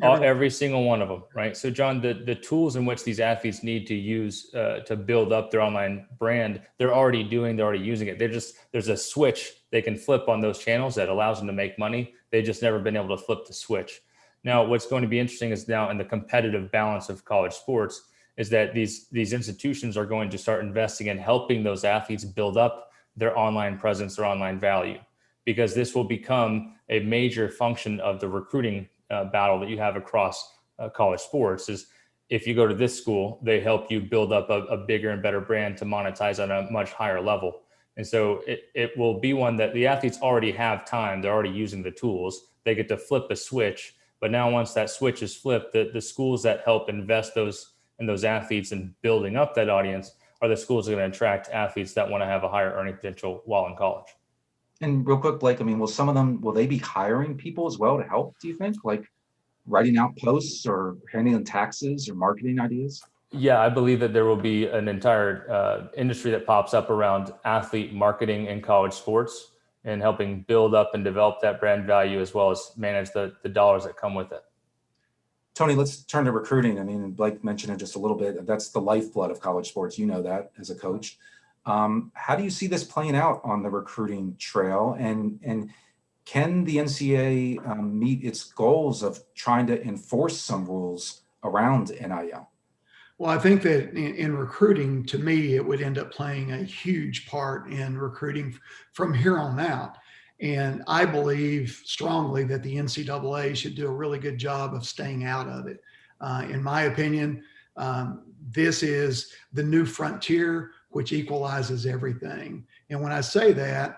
Every single one of them, right? So John, the tools in which these athletes need to use to build up their online brand, they're already using it. There's a switch they can flip on those channels that allows them to make money. They've just never been able to flip the switch. Now, what's going to be interesting is now in the competitive balance of college sports is that these institutions are going to start investing in helping those athletes build up their online presence, their online value, because this will become a major function of the recruiting battle that you have across college sports. Is if you go to this school, they help you build up a bigger and better brand to monetize on a much higher level. And so it will be one that the athletes already have time. They're already using the tools. They get to flip a switch. But now once that switch is flipped, the schools that help invest in those athletes and building up that audience are the schools that are going to attract athletes that want to have a higher earning potential while in college. And real quick, Blake, will they be hiring people as well to help, do you think? Like writing out posts or handling taxes or marketing ideas? Yeah, I believe that there will be an entire industry that pops up around athlete marketing in college sports and helping build up and develop that brand value as well as manage the dollars that come with it. Tony, let's turn to recruiting. Blake mentioned it just a little bit. That's the lifeblood of college sports. You know that as a coach. How do you see this playing out on the recruiting trail? And can the NCAA meet its goals of trying to enforce some rules around NIL? Well, I think that in recruiting, to me, it would end up playing a huge part in recruiting from here on out. And I believe strongly that the NCAA should do a really good job of staying out of it. In my opinion, this is the new frontier, which equalizes everything. And when I say that,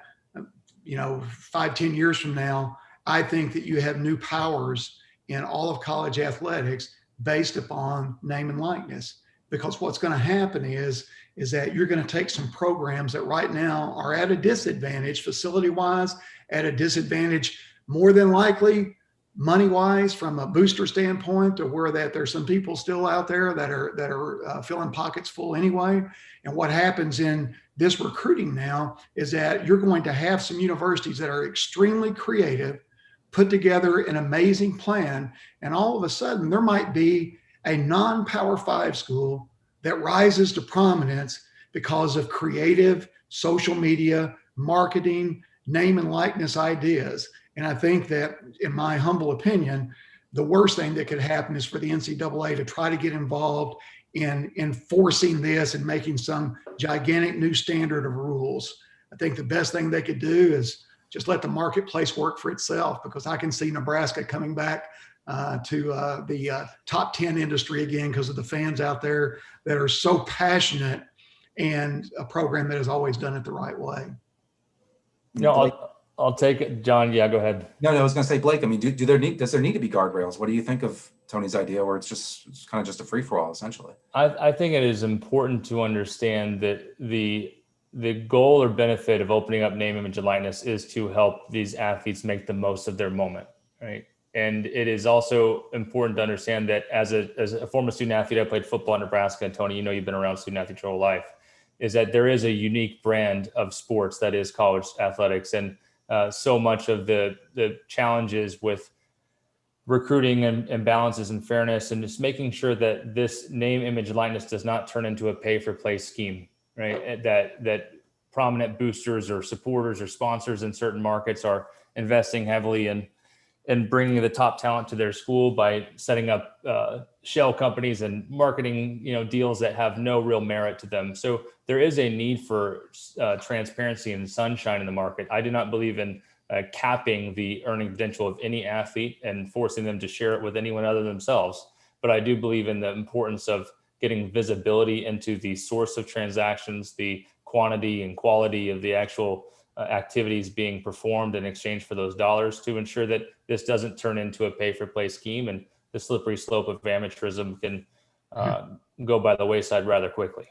5-10 years from now, I think that you have new powers in all of college athletics based upon name and likeness. Because what's going to happen is that you're going to take some programs that right now are at a disadvantage facility-wise, at a disadvantage more than likely money-wise from a booster standpoint, or where that there's some people still out there that are filling pockets full anyway. And what happens in this recruiting now is that you're going to have some universities that are extremely creative, put together an amazing plan, and all of a sudden there might be a non-Power 5 school that rises to prominence because of creative social media, marketing, name and likeness ideas. And I think that, in my humble opinion, the worst thing that could happen is for the NCAA to try to get involved in enforcing this and making some gigantic new standard of rules. I think the best thing they could do is just let the marketplace work for itself, because I can see Nebraska coming back to the top 10 industry again because of the fans out there that are so passionate, and a program that has always done it the right way. I'll take it, John. Yeah, go ahead. No, I was going to say, Blake, does there need to be guardrails? What do you think of Tony's idea, where it's kind of just a free for all, essentially? I think it is important to understand that the goal or benefit of opening up name, image, and likeness is to help these athletes make the most of their moment, right? And it is also important to understand that as a former student athlete, I played football in Nebraska, and Tony, you've been around student athletes your whole life, is that there is a unique brand of sports that is college athletics. And so much of the challenges with recruiting and balances and fairness, and just making sure that this name, image, and likeness does not turn into a pay for play scheme, right? That prominent boosters or supporters or sponsors in certain markets are investing heavily in and bringing the top talent to their school by setting up shell companies and marketing, deals that have no real merit to them. So there is a need for transparency and sunshine in the market. I do not believe in capping the earning potential of any athlete and forcing them to share it with anyone other than themselves. But I do believe in the importance of getting visibility into the source of transactions, the quantity and quality of the actual activities being performed in exchange for those dollars, to ensure that this doesn't turn into a pay-for-play scheme and the slippery slope of amateurism can go by the wayside rather quickly.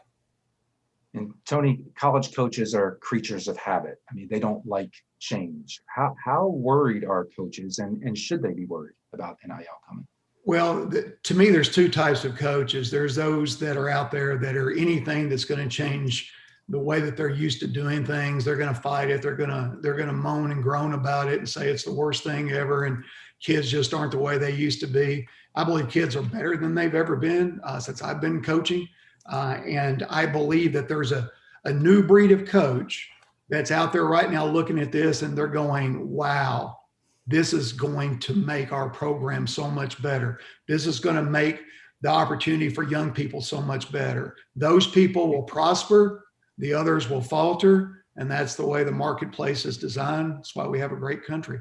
And Tony, college coaches are creatures of habit. I mean, they don't like change. How worried are coaches, and should they be worried about NIL coming? Well, to me, there's two types of coaches. There's those that are out there that are anything that's going to change the way that they're used to doing things. They're going to fight it. They're going to moan and groan about it and say it's the worst thing ever, and kids just aren't the way they used to be. I believe kids are better than they've ever been since I've been coaching. And I believe that there's a new breed of coach that's out there right now looking at this, and they're going, wow, this is going to make our program so much better. This is going to make the opportunity for young people so much better. Those people will prosper, the others will falter, and that's the way the marketplace is designed. That's why we have a great country.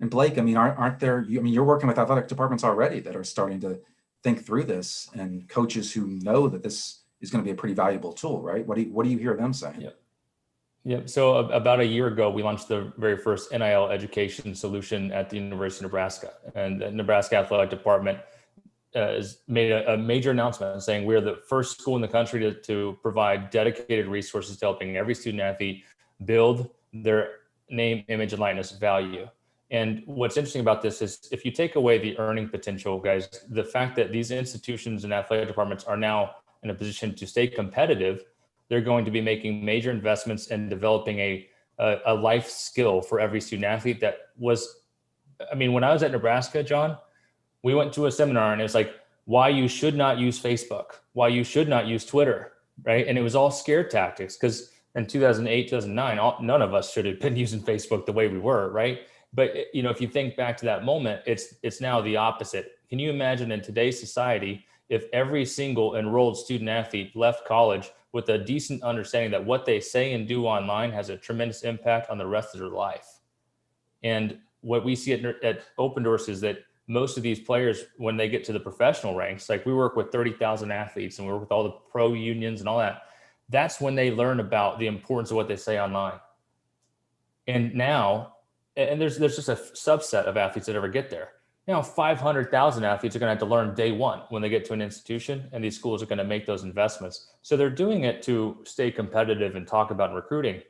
And Blake, I mean, aren't there, you're working with athletic departments already that are starting to think through this, and coaches who know that this is going to be a pretty valuable tool, right? What do you hear them saying? Yeah. So about a year ago, we launched the very first NIL education solution at the University of Nebraska, and the Nebraska Athletic Department has made a major announcement saying we're the first school in the country to provide dedicated resources to helping every student athlete build their name, image, and likeness value. And what's interesting about this is if you take away the earning potential, guys, the fact that these institutions and athletic departments are now in a position to stay competitive, they're going to be making major investments in developing a life skill for every student athlete that was, I mean, when I was at Nebraska, John, we went to a seminar and it's like, why you should not use Facebook, why you should not use Twitter, right? And it was all scare tactics, because in 2008, 2009, none of us should have been using Facebook the way we were, right? But if you think back to that moment, it's now the opposite. Can you imagine in today's society, if every single enrolled student athlete left college with a decent understanding that what they say and do online has a tremendous impact on the rest of their life? And what we see at Open Doors is that most of these players, when they get to the professional ranks, like we work with 30,000 athletes and we work with all the pro unions and all that, that's when they learn about the importance of what they say online. And now, and there's just a subset of athletes that ever get there. Now, 500,000 athletes are going to have to learn day one when they get to an institution, and these schools are going to make those investments. So they're doing it to stay competitive and talk about recruiting.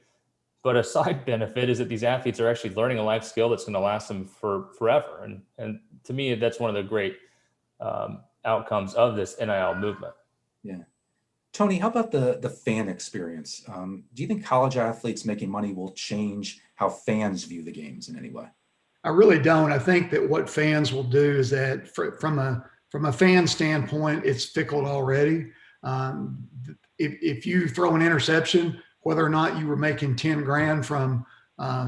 But a side benefit is that these athletes are actually learning a life skill that's going to last them for forever. And to me, that's one of the great outcomes of this NIL movement. Yeah. Tony, how about the fan experience? Do you think college athletes making money will change how fans view the games in any way? I really don't. I think that what fans will do is that from a fan standpoint, it's fickle already. If you throw an interception, whether or not you were making 10 grand from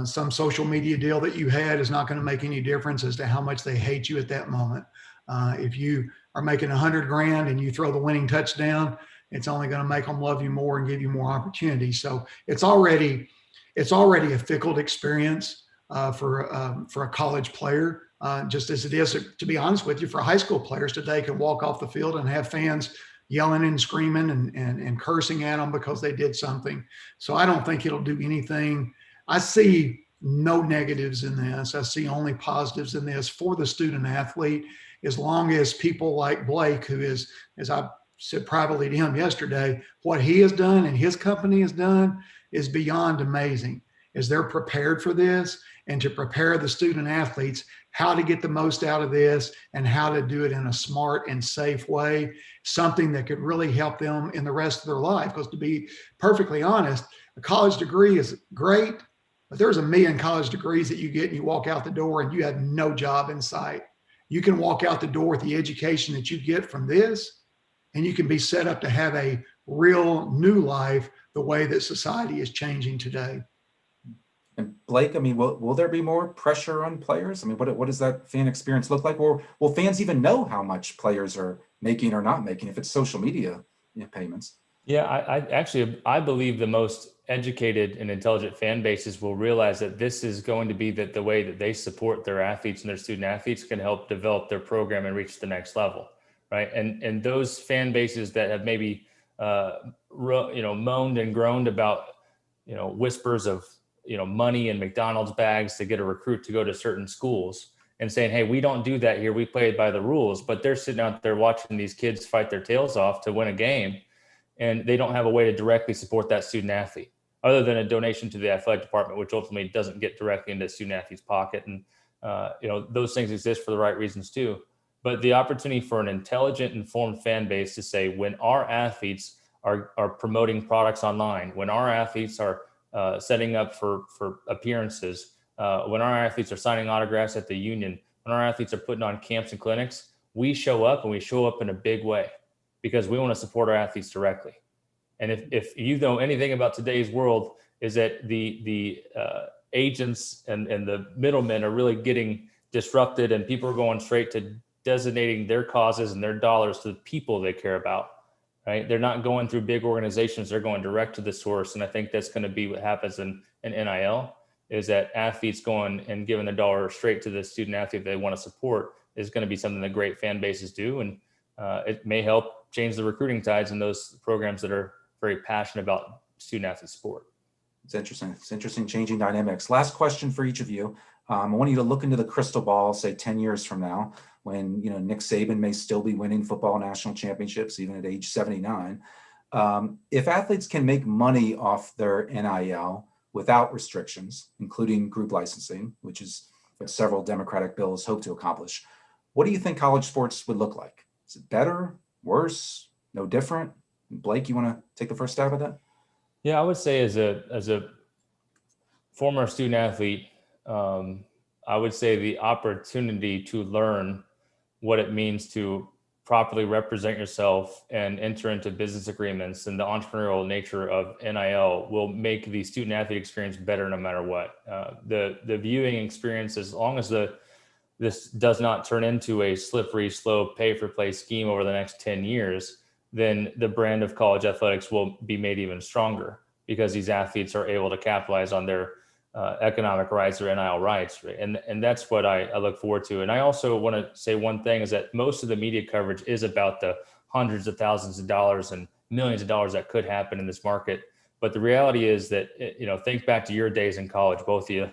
some social media deal that you had is not going to make any difference as to how much they hate you at that moment. If you are making 100 grand and you throw the winning touchdown, it's only going to make them love you more and give you more opportunities. So it's already a fickle experience for a college player, just as it is, to be honest with you, for high school players today can walk off the field and have fans yelling and screaming and cursing at them because they did something. So I don't think it'll do anything. I see no negatives in this. I see only positives in this for the student athlete, as long as people like Blake, who is, as I said privately to him yesterday, what he has done and his company has done is beyond amazing. As they're prepared for this and to prepare the student athletes how to get the most out of this and how to do it in a smart and safe way, something that could really help them in the rest of their life. Because to be perfectly honest, a college degree is great, but there's a million college degrees that you get and you walk out the door and you have no job in sight. You can walk out the door with the education that you get from this, and you can be set up to have a real new life the way that society is changing today. And Blake, I mean, will there be more pressure on players? I mean, what does that fan experience look like? Or will fans even know how much players are making or not making if it's social media payments? Yeah, I believe the most educated and intelligent fan bases will realize that this is going to be the way that they support their athletes and their student athletes can help develop their program and reach the next level, right? And those fan bases that have maybe moaned and groaned about whispers of money and McDonald's bags to get a recruit to go to certain schools and saying, hey, we don't do that here, we play by the rules, but they're sitting out there watching these kids fight their tails off to win a game, and they don't have a way to directly support that student athlete other than a donation to the athletic department, which ultimately doesn't get directly into the student athlete's pocket. And those things exist for the right reasons too. But the opportunity for an intelligent, informed fan base to say, when our athletes are promoting products online, when our athletes are setting up for appearances, when our athletes are signing autographs at the union, when our athletes are putting on camps and clinics, we show up, and we show up in a big way because we want to support our athletes directly. And if you know anything about today's world, is that the agents and the middlemen are really getting disrupted, and people are going straight to designating their causes and their dollars to the people they care about, right? They're not going through big organizations, they're going direct to the source. And I think that's going to be what happens in NIL, is that athletes going and giving their dollar straight to the student athlete they want to support is going to be something that great fan bases do. And it may help change the recruiting tides in those programs that are very passionate about student athlete sport. It's interesting. It's interesting changing dynamics. Last question for each of you. I want you to look into the crystal ball, say 10 years from now, when Nick Saban may still be winning football national championships, even at age 79. If athletes can make money off their NIL without restrictions, including group licensing, which is what several Democratic bills hope to accomplish, what do you think college sports would look like? Is it better, worse, no different? Blake, you want to take the first stab at that? Yeah, I would say as a former student athlete, I would say the opportunity to learn what it means to properly represent yourself and enter into business agreements and the entrepreneurial nature of NIL will make the student athlete experience better no matter what. The viewing experience, as long as this does not turn into a slippery slope pay for play scheme over the next 10 years, then the brand of college athletics will be made even stronger because these athletes are able to capitalize on their economic rights or NIL rights. Right? And that's what I look forward to. And I also want to say one thing is that most of the media coverage is about the hundreds of thousands of dollars and millions of dollars that could happen in this market. But the reality is that, think back to your days in college, both of you.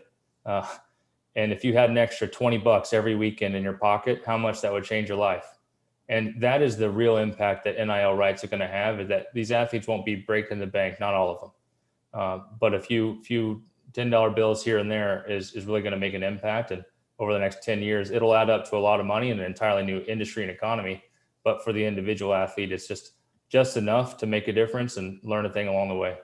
And if you had an extra $20 every weekend in your pocket, how much that would change your life. And that is the real impact that NIL rights are going to have, is that these athletes won't be breaking the bank, not all of them. But a few $10 bills here and there is really going to make an impact. And over the next 10 years, it'll add up to a lot of money and an entirely new industry and economy. But for the individual athlete, it's just enough to make a difference and learn a thing along the way.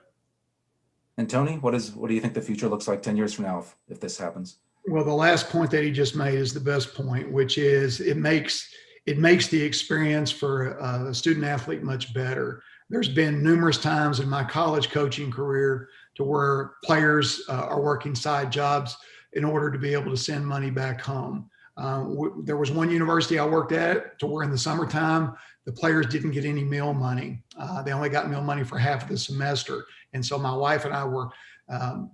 And Tony, what do you think the future looks like 10 years from now if this happens? Well, the last point that he just made is the best point, which is it makes the experience for a student athlete much better. There's been numerous times in my college coaching career to where players are working side jobs in order to be able to send money back home. There was one university I worked at to where in the summertime, the players didn't get any meal money. They only got meal money for half of the semester. And so my wife and I were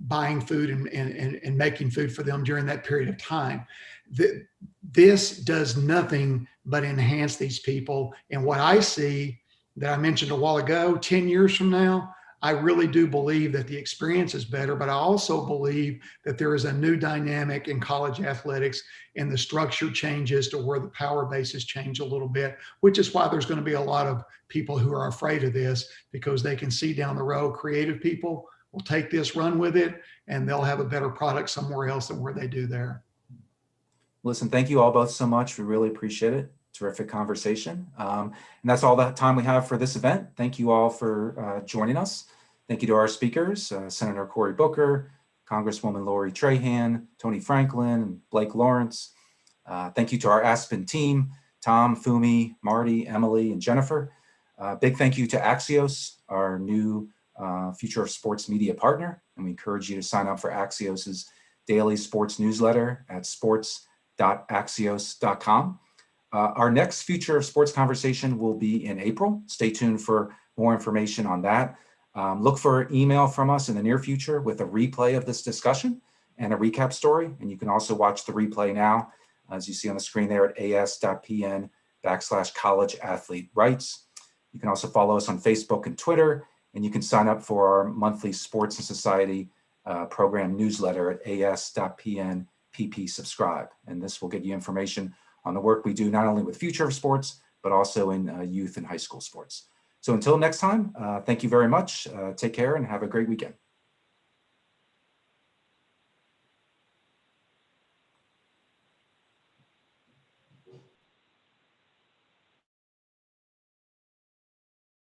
buying food and making food for them during that period of time. This does nothing but enhance these people. And what I see that I mentioned a while ago, 10 years from now, I really do believe that the experience is better, but I also believe that there is a new dynamic in college athletics and the structure changes to where the power bases change a little bit, which is why there's going to be a lot of people who are afraid of this because they can see down the road creative people will take this, run with it, and they'll have a better product somewhere else than where they do there. Listen, thank you all both so much. We really appreciate it. Terrific conversation. And that's all the time we have for this event. Thank you all for joining us. Thank you to our speakers, Senator Cory Booker, Congresswoman Lori Trahan, Tony Franklin, and Blake Lawrence. Thank you to our Aspen team, Tom, Fumi, Marty, Emily, and Jennifer. Big thank you to Axios, our new Future of Sports media partner. And we encourage you to sign up for Axios's daily sports newsletter at sports.axios.com. Our next Future of Sports conversation will be in April. Stay tuned for more information on that. Look for an email from us in the near future with a replay of this discussion and a recap story. And you can also watch the replay now, as you see on the screen there, at as.pn/college athlete rights. You can also follow us on Facebook and Twitter, and you can sign up for our monthly Sports and Society program newsletter at as.pn/pp subscribe. And this will get you information on the work we do not only with Future of Sports, but also in youth and high school sports. So until next time, thank you very much. Take care and have a great weekend.